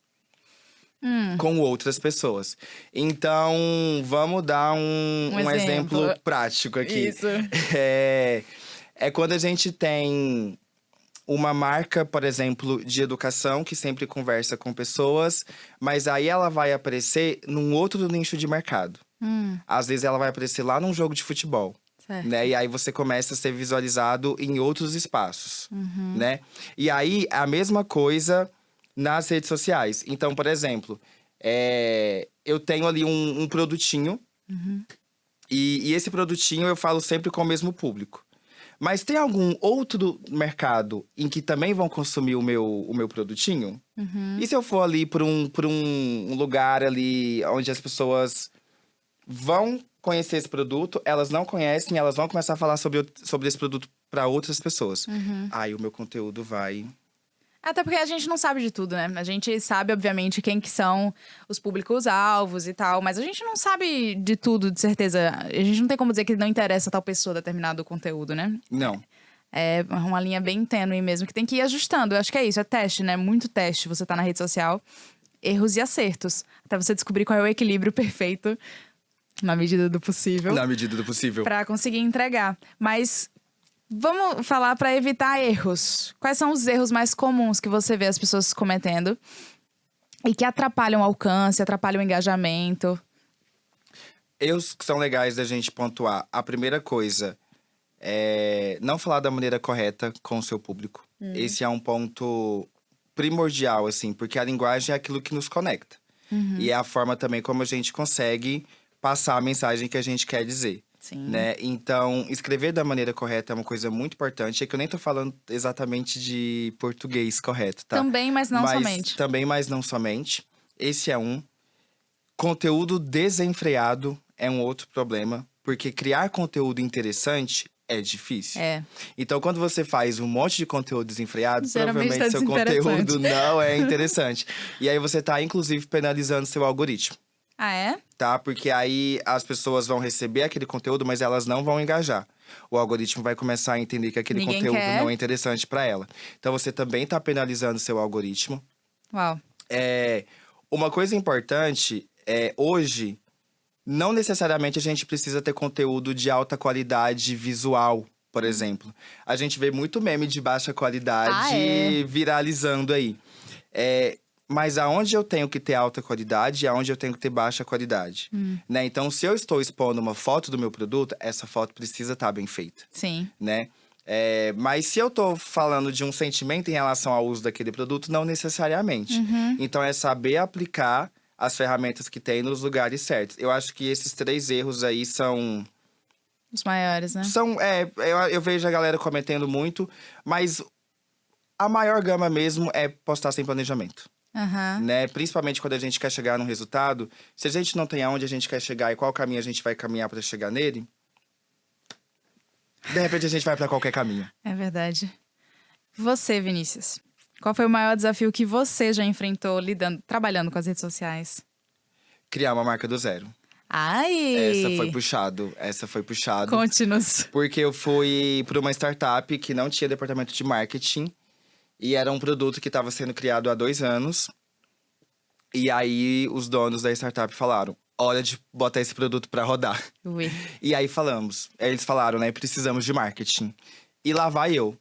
Com outras pessoas. Então, vamos dar um exemplo prático aqui. Isso. É quando a gente tem uma marca, por exemplo, de educação, que sempre conversa com pessoas, mas aí ela vai aparecer num outro nicho de mercado. Às vezes ela vai aparecer lá num jogo de futebol. Né? E aí você começa a ser visualizado em outros espaços, né? E aí, a mesma coisa nas redes sociais. Então, por exemplo, eu tenho ali um produtinho. E esse produtinho eu falo sempre com o mesmo público. Mas tem algum outro mercado em que também vão consumir o meu produtinho? E se eu for ali por um lugar ali onde as pessoas vão conhecer esse produto, elas não conhecem, elas vão começar a falar sobre esse produto para outras pessoas. Aí o meu conteúdo vai... Até porque a gente não sabe de tudo, né? A gente sabe, obviamente, quem que são os públicos-alvos e tal, mas a gente não sabe de tudo, de certeza. A gente não tem como dizer que não interessa a tal pessoa determinado conteúdo, né? Não. É uma linha bem tênue mesmo, que tem que ir ajustando. Eu acho que é isso, é teste, né? Muito teste. Você tá na rede social, erros e acertos. Até você descobrir qual é o equilíbrio perfeito, na medida do possível. Na medida do possível. Pra conseguir entregar. Mas... vamos falar para evitar erros. Quais são os erros mais comuns que você vê as pessoas cometendo e que atrapalham o alcance, atrapalham o engajamento? Erros que são legais da gente pontuar. A primeira coisa é não falar da maneira correta com o seu público. Esse é um ponto primordial, assim, porque a linguagem é aquilo que nos conecta. E é a forma também como a gente consegue passar a mensagem que a gente quer dizer. Sim. Né? Então, escrever da maneira correta é uma coisa muito importante. É que eu nem tô falando exatamente de português correto, tá? Também, mas não somente. Também, mas não somente. Esse é um. Conteúdo desenfreado é um outro problema. Porque criar conteúdo interessante é difícil. Então, quando você faz um monte de conteúdo desenfreado, geralmente provavelmente seu conteúdo não é interessante. E aí você tá, inclusive, penalizando seu algoritmo. Ah, é? Tá? Porque aí as pessoas vão receber aquele conteúdo, mas elas não vão engajar. O algoritmo vai começar a entender que aquele conteúdo não é interessante para ela. Então, você também tá penalizando seu algoritmo. Uau. Uma coisa importante é, hoje, não necessariamente a gente precisa ter conteúdo de alta qualidade visual, por exemplo. A gente vê muito meme de baixa qualidade viralizando aí. Mas aonde eu tenho que ter alta qualidade e aonde eu tenho que ter baixa qualidade. Né? Então, se eu estou expondo uma foto do meu produto, essa foto precisa estar bem feita. Sim. Né? Mas se eu tô falando de um sentimento em relação ao uso daquele produto, não necessariamente. Então, é saber aplicar as ferramentas que tem nos lugares certos. Eu acho que esses 3 erros aí são... os maiores, né? eu vejo a galera cometendo muito, mas A maior gama mesmo é postar sem planejamento. Aham. Né? Principalmente quando a gente quer chegar num resultado. Se a gente não tem aonde a gente quer chegar e qual caminho a gente vai caminhar para chegar nele, de repente a gente vai para qualquer caminho. É verdade. Você, Vinícius, qual foi o maior desafio que você já enfrentou trabalhando com as redes sociais? Criar uma marca do zero. Ai! Essa foi puxado. Conte-nos. Porque eu fui para uma startup que não tinha departamento de marketing. E era um produto que estava sendo criado há 2 anos. E aí, os donos da startup falaram, hora de botar esse produto para rodar. Ui. E aí, eles falaram, né, precisamos de marketing. E lá vai eu.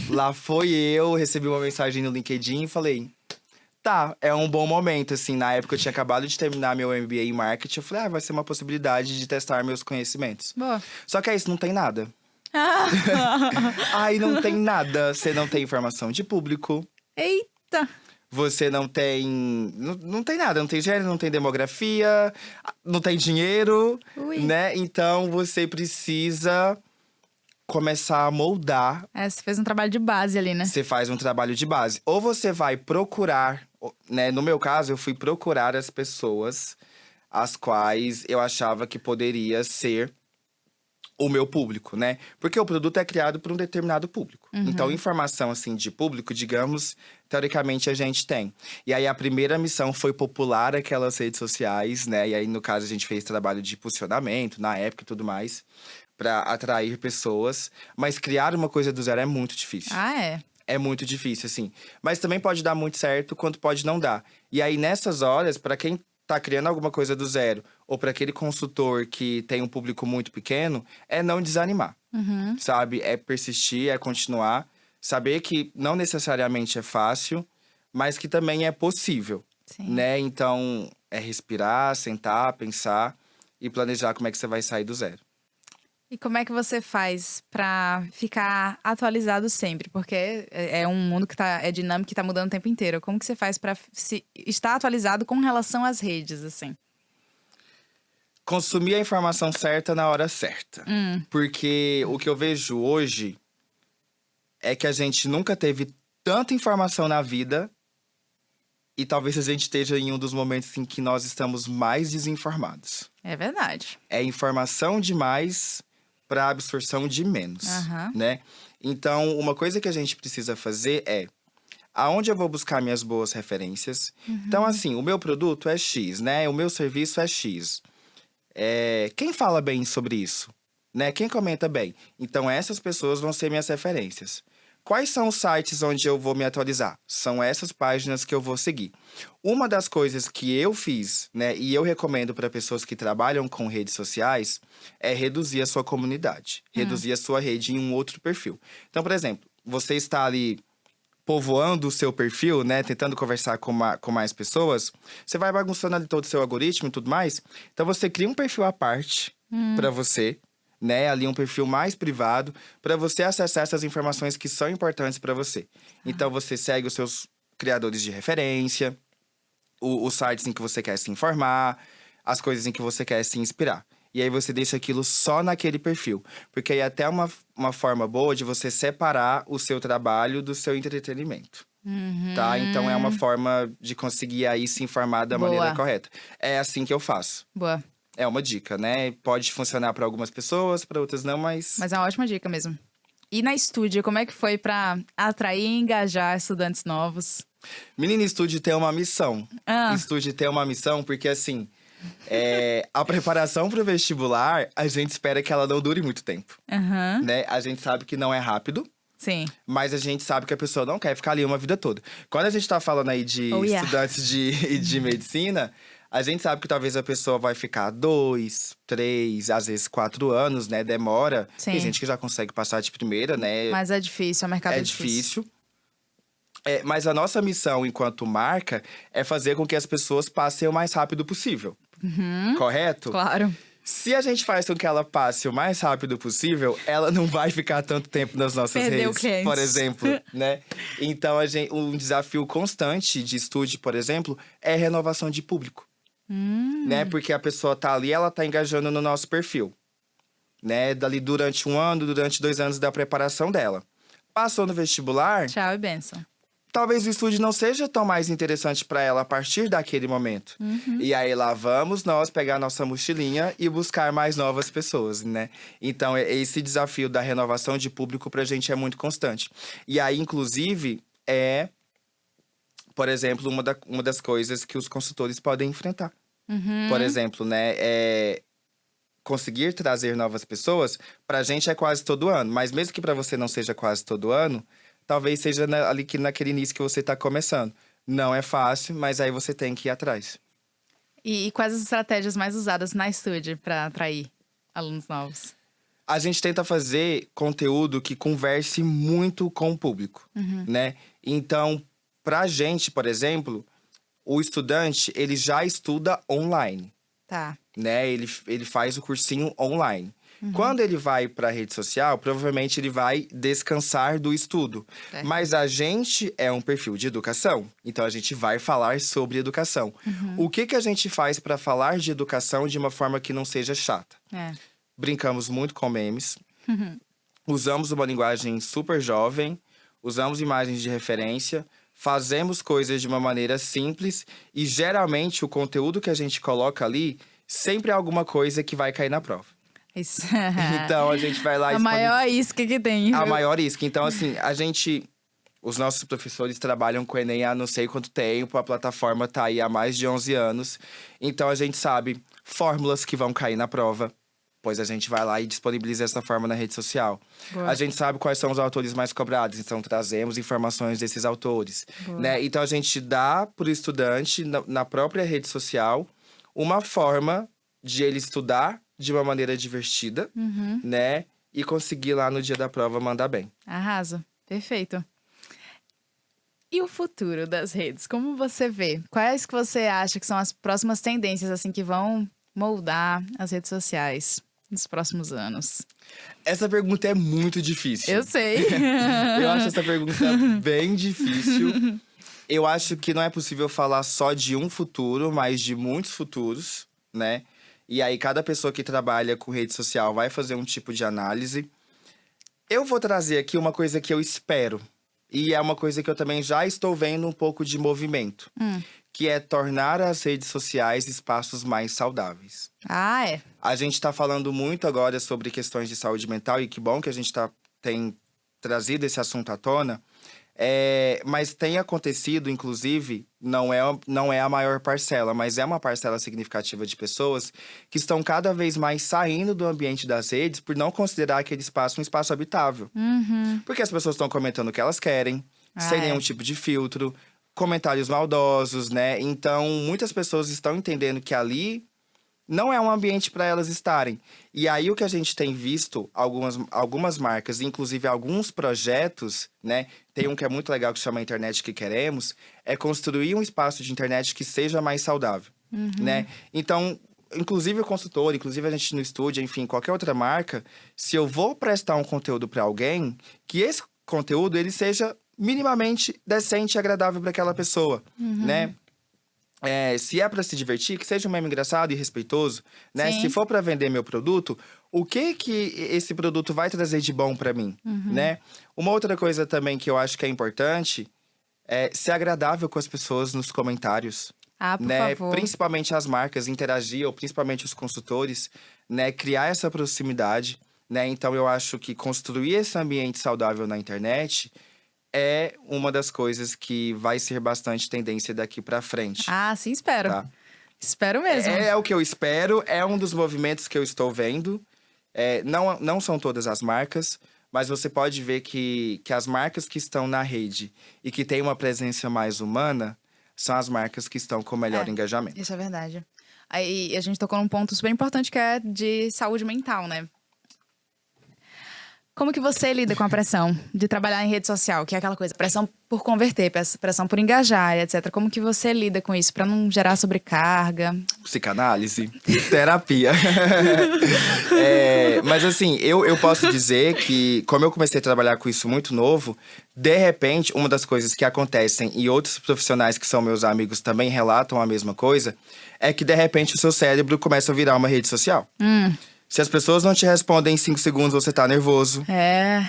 Lá foi eu, recebi uma mensagem no LinkedIn e falei... Tá, é um bom momento, assim. Na época, eu tinha acabado de terminar meu MBA em marketing. Eu falei, vai ser uma possibilidade de testar meus conhecimentos. Boa. Só que é isso, não tem nada. Aí não tem nada. Você não tem informação de público. Eita! Você não tem... Não tem nada. Não tem gênero, não tem demografia. Não tem dinheiro, Ui. né? Então, você precisa começar a moldar. Você fez um trabalho de base ali, né? Você faz um trabalho de base. Ou você vai procurar, né? No meu caso, eu fui procurar as pessoas as quais eu achava que poderia ser o meu público, né? Porque o produto é criado por um determinado público. Então, informação, assim, de público, digamos, teoricamente a gente tem. E aí, a primeira missão foi popular aquelas redes sociais, né? E aí, no caso, a gente fez trabalho de impulsionamento, na época e tudo mais, para atrair pessoas. Mas criar uma coisa do zero é muito difícil. Ah, é? É muito difícil, assim. Mas também pode dar muito certo, quanto pode não dar. E aí, nessas horas, para quem tá criando alguma coisa do zero, ou para aquele consultor que tem um público muito pequeno, é não desanimar, sabe? É persistir, é continuar. Saber que não necessariamente é fácil, mas que também é possível, Sim. né? Então, é respirar, sentar, pensar e planejar como é que você vai sair do zero. E como é que você faz pra ficar atualizado sempre? Porque é um mundo que é dinâmico e tá mudando o tempo inteiro. Como que você faz pra estar atualizado com relação às redes, assim? Consumir a informação certa na hora certa. Porque o que eu vejo hoje é que a gente nunca teve tanta informação na vida e talvez a gente esteja em um dos momentos em que nós estamos mais desinformados. É verdade. É informação demais para absorção de menos, né? Então, uma coisa que a gente precisa fazer é aonde eu vou buscar minhas boas referências. Então, assim, o meu produto é X, né? O meu serviço é X. Quem fala bem sobre isso? Né? Quem comenta bem? Então, essas pessoas vão ser minhas referências. Quais são os sites onde eu vou me atualizar? São essas páginas que eu vou seguir. Uma das coisas que eu fiz, né, e eu recomendo para pessoas que trabalham com redes sociais, é reduzir a sua comunidade. Reduzir a sua rede em um outro perfil. Então, por exemplo, você está ali povoando o seu perfil, né, tentando conversar com mais pessoas, você vai bagunçando ali todo o seu algoritmo e tudo mais. Então, você cria um perfil à parte para você, né, ali um perfil mais privado, para você acessar essas informações que são importantes para você. Então, você segue os seus criadores de referência, os sites em que você quer se informar, as coisas em que você quer se inspirar. E aí, você deixa aquilo só naquele perfil. Porque aí é até uma forma boa de você separar o seu trabalho do seu entretenimento. Tá? Então, é uma forma de conseguir aí se informar da maneira correta. É assim que eu faço. Boa. É uma dica, né? Pode funcionar para algumas pessoas, para outras não, mas... Mas é uma ótima dica mesmo. E na Estúdio, como é que foi pra atrair e engajar estudantes novos? Menina, Estúdio tem uma missão. Estúdio tem uma missão porque, assim... a preparação para o vestibular, a gente espera que ela não dure muito tempo. Né? A gente sabe que não é rápido. Sim. Mas a gente sabe que a pessoa não quer ficar ali uma vida toda. Quando a gente tá falando aí de estudantes de medicina... A gente sabe que talvez a pessoa vai ficar 2, 3, às vezes 4 anos, né? Demora. Sim. Tem gente que já consegue passar de primeira, né? Mas é difícil, o mercado é difícil. Mas a nossa missão enquanto marca é fazer com que as pessoas passem o mais rápido possível. Correto? Claro. Se a gente faz com que ela passe o mais rápido possível, ela não vai ficar tanto tempo nas nossas redes, por exemplo, né? Então, um desafio constante de estúdio, por exemplo, é renovação de público. Né? Porque a pessoa tá ali, ela tá engajando no nosso perfil. Né? Dali durante 1 ano, durante 2 anos da preparação dela. Passou no vestibular, Tchau e benção. talvez o estudo não seja tão mais interessante para ela a partir daquele momento. E aí lá vamos nós pegar nossa mochilinha e buscar mais novas pessoas, né? Então esse desafio da renovação de público pra gente é muito constante. E aí, inclusive, por exemplo, uma das coisas que os consultores podem enfrentar. Por exemplo, né? Conseguir trazer novas pessoas, pra gente é quase todo ano. Mas mesmo que pra você não seja quase todo ano, talvez seja ali naquele início que você tá começando. Não é fácil, mas aí você tem que ir atrás. E quais as estratégias mais usadas na Estúdio para atrair alunos novos? A gente tenta fazer conteúdo que converse muito com o público, né? Então, pra gente, por exemplo, o estudante, ele já estuda online, Tá. né? Ele faz o cursinho online. Quando ele vai para a rede social, provavelmente ele vai descansar do estudo. Certo. Mas a gente é um perfil de educação, então a gente vai falar sobre educação. O que a gente faz para falar de educação de uma forma que não seja chata? Brincamos muito com memes, usamos uma linguagem super jovem, usamos imagens de referência, fazemos coisas de uma maneira simples e geralmente o conteúdo que a gente coloca ali sempre é alguma coisa que vai cair na prova. Isso. Então a gente vai lá e A maior isca que tem. a maior isca. Então, assim, os nossos professores trabalham com o Enem há não sei quanto tempo, a plataforma tá aí há mais de 11 anos. Então a gente sabe fórmulas que vão cair na prova, pois a gente vai lá e disponibiliza essa forma na rede social. Boa. A gente sabe quais são os autores mais cobrados, então trazemos informações desses autores, né? Então a gente dá para o estudante, na própria rede social, uma forma de ele estudar de uma maneira divertida, né? E conseguir lá no dia da prova mandar bem. Arrasa. Perfeito. E o futuro das redes? Como você vê? Quais que você acha que são as próximas tendências, assim, que vão moldar as redes sociais nos próximos anos? Essa pergunta é muito difícil. Eu sei. Eu acho essa pergunta bem difícil. Eu acho que não é possível falar só de um futuro, mas de muitos futuros, né? E aí, cada pessoa que trabalha com rede social vai fazer um tipo de análise. Eu vou trazer aqui uma coisa que eu espero. E é uma coisa que eu também já estou vendo um pouco de movimento. Que é tornar as redes sociais espaços mais saudáveis. Ah, é. A gente tá falando muito agora sobre questões de saúde mental. E que bom que a gente tem trazido esse assunto à tona. Mas tem acontecido, inclusive, não é a maior parcela, mas é uma parcela significativa de pessoas que estão cada vez mais saindo do ambiente das redes por não considerar aquele espaço um espaço habitável. Porque as pessoas estão comentando o que elas querem, sem nenhum tipo de filtro, comentários maldosos, né? Então, muitas pessoas estão entendendo que ali não é um ambiente para elas estarem. E aí, o que a gente tem visto, algumas marcas, inclusive alguns projetos, né? Tem um que é muito legal que chama Internet que Queremos, é construir um espaço de internet que seja mais saudável, né? Então, inclusive o consultor, inclusive a gente no estúdio, enfim, qualquer outra marca, se eu vou prestar um conteúdo para alguém, que esse conteúdo ele seja minimamente decente e agradável para aquela pessoa, né? Se é para se divertir, que seja um meme engraçado e respeitoso, né? Sim. Se for para vender meu produto, o que esse produto vai trazer de bom para mim, né? Uma outra coisa também que eu acho que é importante é ser agradável com as pessoas nos comentários, Ah, por né? favor. Principalmente as marcas interagir, ou principalmente os consultores, né? Criar essa proximidade, né? Então eu acho que construir esse ambiente saudável na internet é uma das coisas que vai ser bastante tendência daqui para frente. Ah, sim, espero. Tá. Espero mesmo. É o que eu espero, é um dos movimentos que eu estou vendo. Não são todas as marcas, mas você pode ver que as marcas que estão na rede e que têm uma presença mais humana são as marcas que estão com melhor engajamento. Isso é verdade. Aí a gente tocou num ponto super importante que é de saúde mental, né? Como que você lida com a pressão de trabalhar em rede social? Que é aquela coisa, pressão por converter, pressão por engajar, etc. Como que você lida com isso pra não gerar sobrecarga? Psicanálise, terapia. Mas assim, eu posso dizer que, como eu comecei a trabalhar com isso muito novo, de repente, uma das coisas que acontecem, e outros profissionais que são meus amigos também relatam a mesma coisa, é que de repente o seu cérebro começa a virar uma rede social. Se as pessoas não te respondem em 5 segundos, você tá nervoso.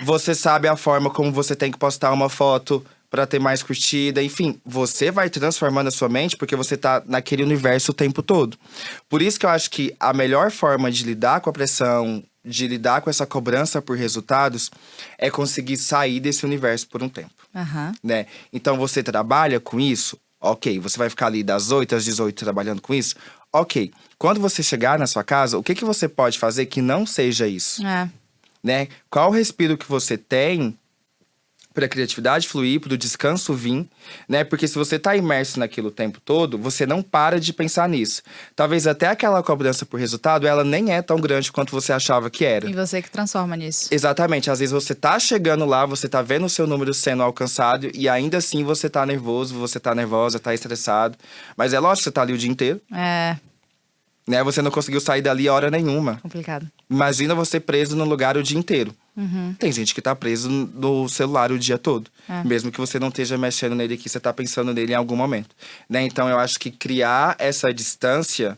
Você sabe a forma como você tem que postar uma foto pra ter mais curtida. Enfim, você vai transformando a sua mente porque você tá naquele universo o tempo todo. Por isso que eu acho que a melhor forma de lidar com a pressão, de lidar com essa cobrança por resultados, é conseguir sair desse universo por um tempo. Né? Então, você trabalha com isso? Ok. Você vai ficar ali das 8 às 18 trabalhando com isso? Ok. Quando você chegar na sua casa, o que você pode fazer que não seja isso? Né? Qual o respiro que você tem para a criatividade fluir, para o descanso vir, né? Porque se você tá imerso naquilo o tempo todo, você não para de pensar nisso. Talvez até aquela cobrança por resultado, ela nem é tão grande quanto você achava que era. E você que transforma nisso. Exatamente. Às vezes você tá chegando lá, você tá vendo o seu número sendo alcançado e ainda assim você tá nervoso, você tá nervosa, tá estressado. Mas é lógico que você tá ali o dia inteiro. Né? Você não conseguiu sair dali a hora nenhuma. Complicado. Imagina você preso no lugar o dia inteiro. Tem gente que tá preso no celular o dia todo. Mesmo que você não esteja mexendo nele aqui, você tá pensando nele em algum momento. Né? Então, eu acho que criar essa distância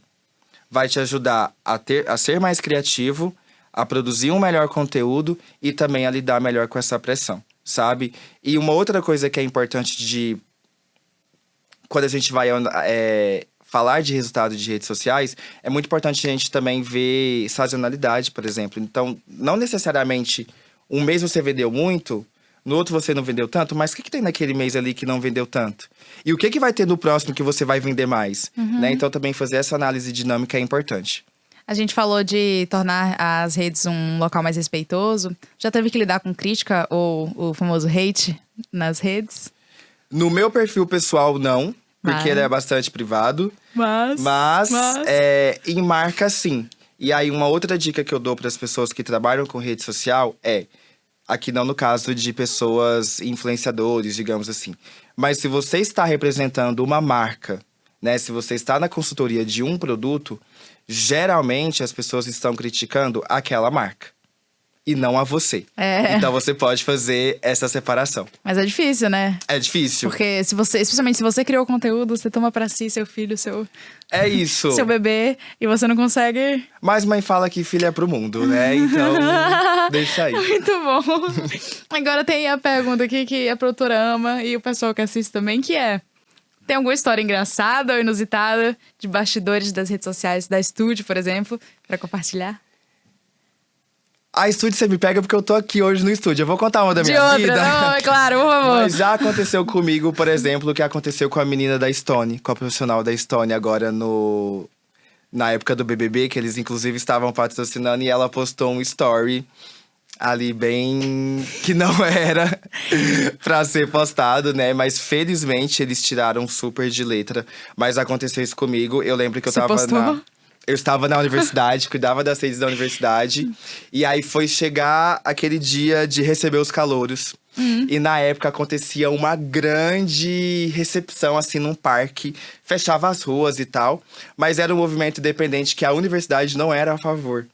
vai te ajudar a ser mais criativo, a produzir um melhor conteúdo e também a lidar melhor com essa pressão, sabe? E uma outra coisa que é importante quando a gente vai falar de resultados de redes sociais, é muito importante a gente também ver sazonalidade, por exemplo. Então, não necessariamente um mês você vendeu muito, no outro você não vendeu tanto, mas o que tem naquele mês ali que não vendeu tanto? E o que vai ter no próximo que você vai vender mais? Né? Então, também fazer essa análise dinâmica é importante. A gente falou de tornar as redes um local mais respeitoso. Já teve que lidar com crítica ou o famoso hate nas redes? No meu perfil pessoal, não. Porque ele é bastante privado. Mas em marca, sim. E aí, uma outra dica que eu dou para as pessoas que trabalham com rede social é… Aqui não no caso de pessoas influenciadores, digamos assim. Mas se você está representando uma marca, né? Se você está na consultoria de um produto, geralmente as pessoas estão criticando aquela marca. E não a você. Então você pode fazer essa separação. Mas é difícil, né? É difícil. Porque especialmente se você criou conteúdo, você toma pra si, seu filho, seu… É isso. seu bebê, e você não consegue… Mas mãe fala que filho é pro mundo, né? Então, deixa aí. Muito bom. Agora tem a pergunta aqui que a produtora ama e o pessoal que assiste também, que é… Tem alguma história engraçada ou inusitada de bastidores das redes sociais da Estúdio, por exemplo, pra compartilhar? A Estúdio você me pega porque eu tô aqui hoje no estúdio. Eu vou contar uma da minha vida. Não, é claro, por favor. Mas já aconteceu comigo, por exemplo, o que aconteceu com a menina da Stone, com a profissional da Stone agora na época do BBB, que eles inclusive estavam patrocinando, e ela postou um story ali bem… que não era pra ser postado, né? Mas felizmente eles tiraram super de letra. Mas aconteceu isso comigo. Eu lembro que eu Eu estava na universidade, cuidava das redes da universidade. E aí foi chegar aquele dia de receber os calouros. E na época acontecia uma grande recepção, assim, num parque. Fechava as ruas e tal. Mas era um movimento independente que a universidade não era a favor.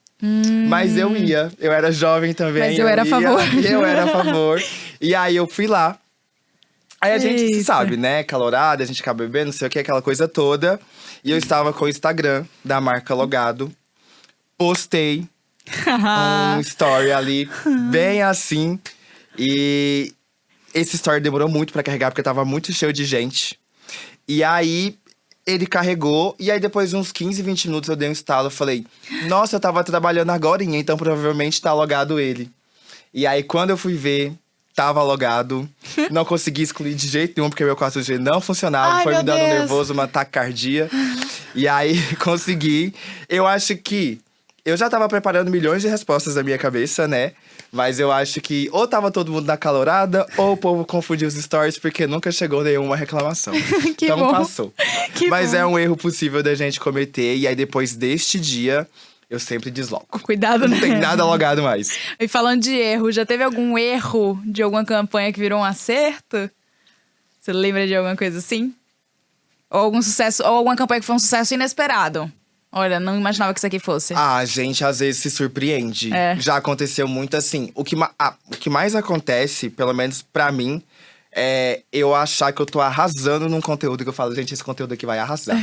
Mas eu ia. Eu era jovem também. Mas eu era a favor. Eu era a favor. E aí eu fui lá. Aí a gente sabe, né? Calorada, a gente acaba bebendo, não sei o que, aquela coisa toda. E eu estava com o Instagram da marca logado. Postei um story ali, bem assim. E esse story demorou muito pra carregar, porque tava muito cheio de gente. E aí, ele carregou. E aí, depois de uns 15, 20 minutos, eu dei um estalo. Eu falei, nossa, eu tava trabalhando agorinha, então provavelmente tá logado ele. E aí, quando eu fui ver… Tava logado, não consegui excluir de jeito nenhum, porque meu 4G não funcionava. Foi me dando nervoso, uma taquicardia. E aí, consegui. Eu acho que… Eu já tava preparando milhões de respostas na minha cabeça, né? Mas eu acho que ou tava todo mundo na calorada, ou o povo confundiu os stories, porque nunca chegou nenhuma reclamação. Então, bom. Passou. Mas é um erro possível da gente cometer. E aí, depois deste dia… Eu sempre deslogo. Cuidado, né? Não tem nada logado mais. E falando de erro, já teve algum erro de alguma campanha que virou um acerto? Você lembra de alguma coisa assim? Ou algum sucesso, ou alguma campanha que foi um sucesso inesperado? Olha, não imaginava que isso aqui fosse. A gente às vezes se surpreende. Já aconteceu muito assim. O que mais acontece, pelo menos pra mim, eu achar que eu tô arrasando num conteúdo que eu falo, gente, esse conteúdo aqui vai arrasar.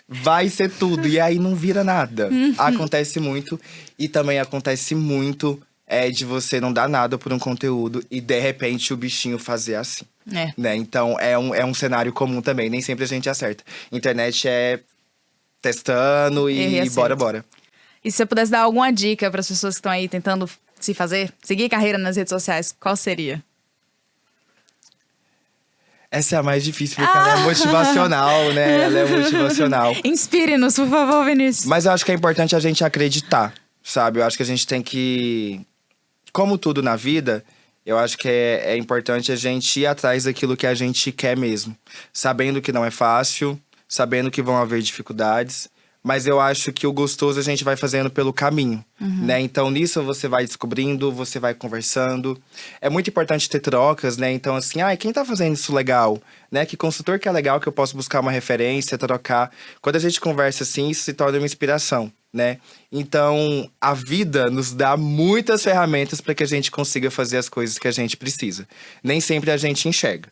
Vai ser tudo. E aí não vira nada. Acontece muito. E também acontece muito de você não dar nada por um conteúdo e de repente o bichinho fazer assim. Né? Então é um cenário comum também. Nem sempre a gente acerta. Internet é testando e bora. E se você pudesse dar alguma dica para as pessoas que estão aí tentando seguir carreira nas redes sociais, qual seria? Essa é a mais difícil, porque ela é motivacional, né? Ela é motivacional. Inspire-nos, por favor, Vinícius. Mas eu acho que é importante a gente acreditar, sabe? Eu acho que a gente tem que… Como tudo na vida, eu acho que é importante a gente ir atrás daquilo que a gente quer mesmo. Sabendo que não é fácil, sabendo que vão haver dificuldades. Mas eu acho que o gostoso a gente vai fazendo pelo caminho, né? Então, nisso você vai descobrindo, você vai conversando. É muito importante ter trocas, né? Então, assim, quem tá fazendo isso legal? Né? Que consultor que é legal, que eu posso buscar uma referência, trocar. Quando a gente conversa assim, isso se torna uma inspiração, né? Então, a vida nos dá muitas ferramentas para que a gente consiga fazer as coisas que a gente precisa. Nem sempre a gente enxerga.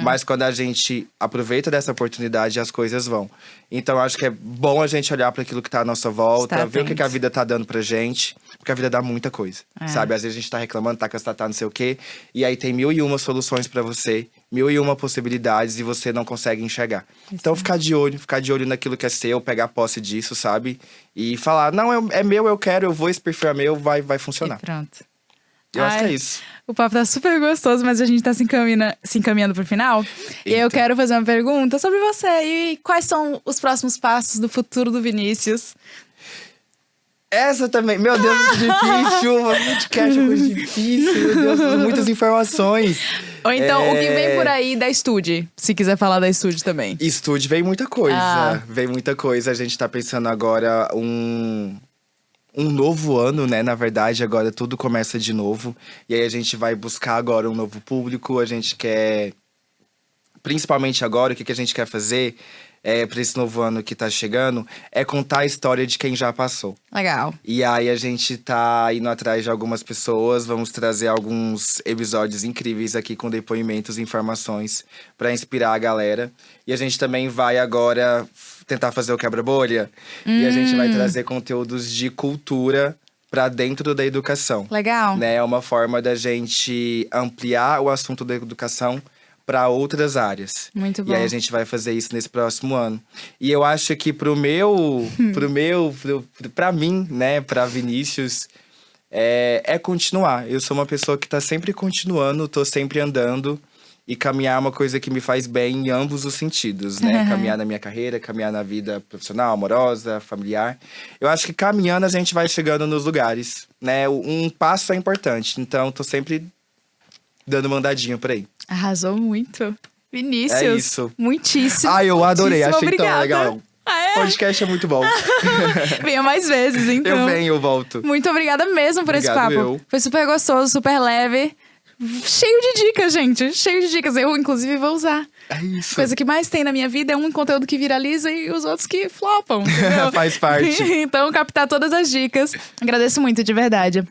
Mas quando a gente aproveita dessa oportunidade, as coisas vão. Então, acho que é bom a gente olhar para aquilo que tá à nossa volta, ver o que a vida tá dando pra gente. Porque a vida dá muita coisa, sabe? Às vezes a gente tá reclamando, tá cansadado, não sei o quê. E aí tem 1001 soluções pra você, 1001 possibilidades e você não consegue enxergar. Então, ficar de olho naquilo que é seu, pegar posse disso, sabe? E falar, não, é meu, eu quero, eu vou, esse perfil é meu, vai funcionar. E pronto. Eu acho que é isso. O papo tá super gostoso, mas a gente tá se encaminhando pro final. E eu quero fazer uma pergunta sobre você. E quais são os próximos passos do futuro do Vinícius? Essa também, meu Deus, muito difícil. Podcast é coisa difícil, meu Deus, muitas informações. Ou então, o que vem por aí da Estude? Se quiser falar da Estude também. Estude vem muita coisa, vem muita coisa. A gente tá pensando agora um novo ano, né? Na verdade, agora tudo começa de novo. E aí a gente vai buscar agora um novo público. A gente quer… Principalmente agora, o que a gente quer fazer… para esse novo ano que tá chegando, é contar a história de quem já passou. Legal. E aí a gente tá indo atrás de algumas pessoas, vamos trazer alguns episódios incríveis aqui com depoimentos e informações para inspirar a galera. E a gente também vai agora tentar fazer o quebra-bolha. E a gente vai trazer conteúdos de cultura para dentro da educação. Legal. Né? É uma forma da gente ampliar o assunto da educação para outras áreas. Muito bom. E aí a gente vai fazer isso nesse próximo ano. E eu acho que pra mim, né, pra Vinícius, é continuar. Eu sou uma pessoa que tá sempre continuando, tô sempre andando. E caminhar é uma coisa que me faz bem em ambos os sentidos, né? Caminhar na minha carreira, caminhar na vida profissional, amorosa, familiar. Eu acho que caminhando a gente vai chegando nos lugares, né? Um passo é importante. Então, tô sempre dando uma andadinha por aí. Arrasou muito. Vinícius. É isso. Muitíssimo. Eu adorei. Achei obrigada. tão legal. O podcast é muito bom. Venha mais vezes, então. Eu venho, eu volto. Muito obrigada mesmo por esse papo. Eu. Foi super gostoso, super leve. Cheio de dicas, gente. Cheio de dicas. Eu, inclusive, vou usar. É isso. A coisa que mais tem na minha vida é um conteúdo que viraliza e os outros que flopam. Faz parte. Então, captar todas as dicas. Agradeço muito, de verdade.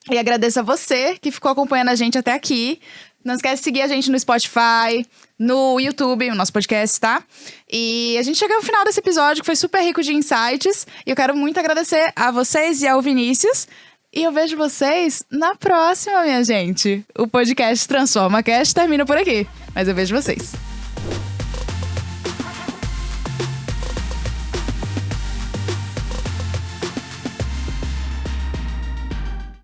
E agradeço a você que ficou acompanhando a gente até aqui. Não esquece de seguir a gente no Spotify, no YouTube, o nosso podcast, tá? E a gente chegou ao final desse episódio, que foi super rico de insights. E eu quero muito agradecer a vocês e ao Vinícius. E eu vejo vocês na próxima, minha gente. O podcast Transforma Cast termina por aqui. Mas eu vejo vocês.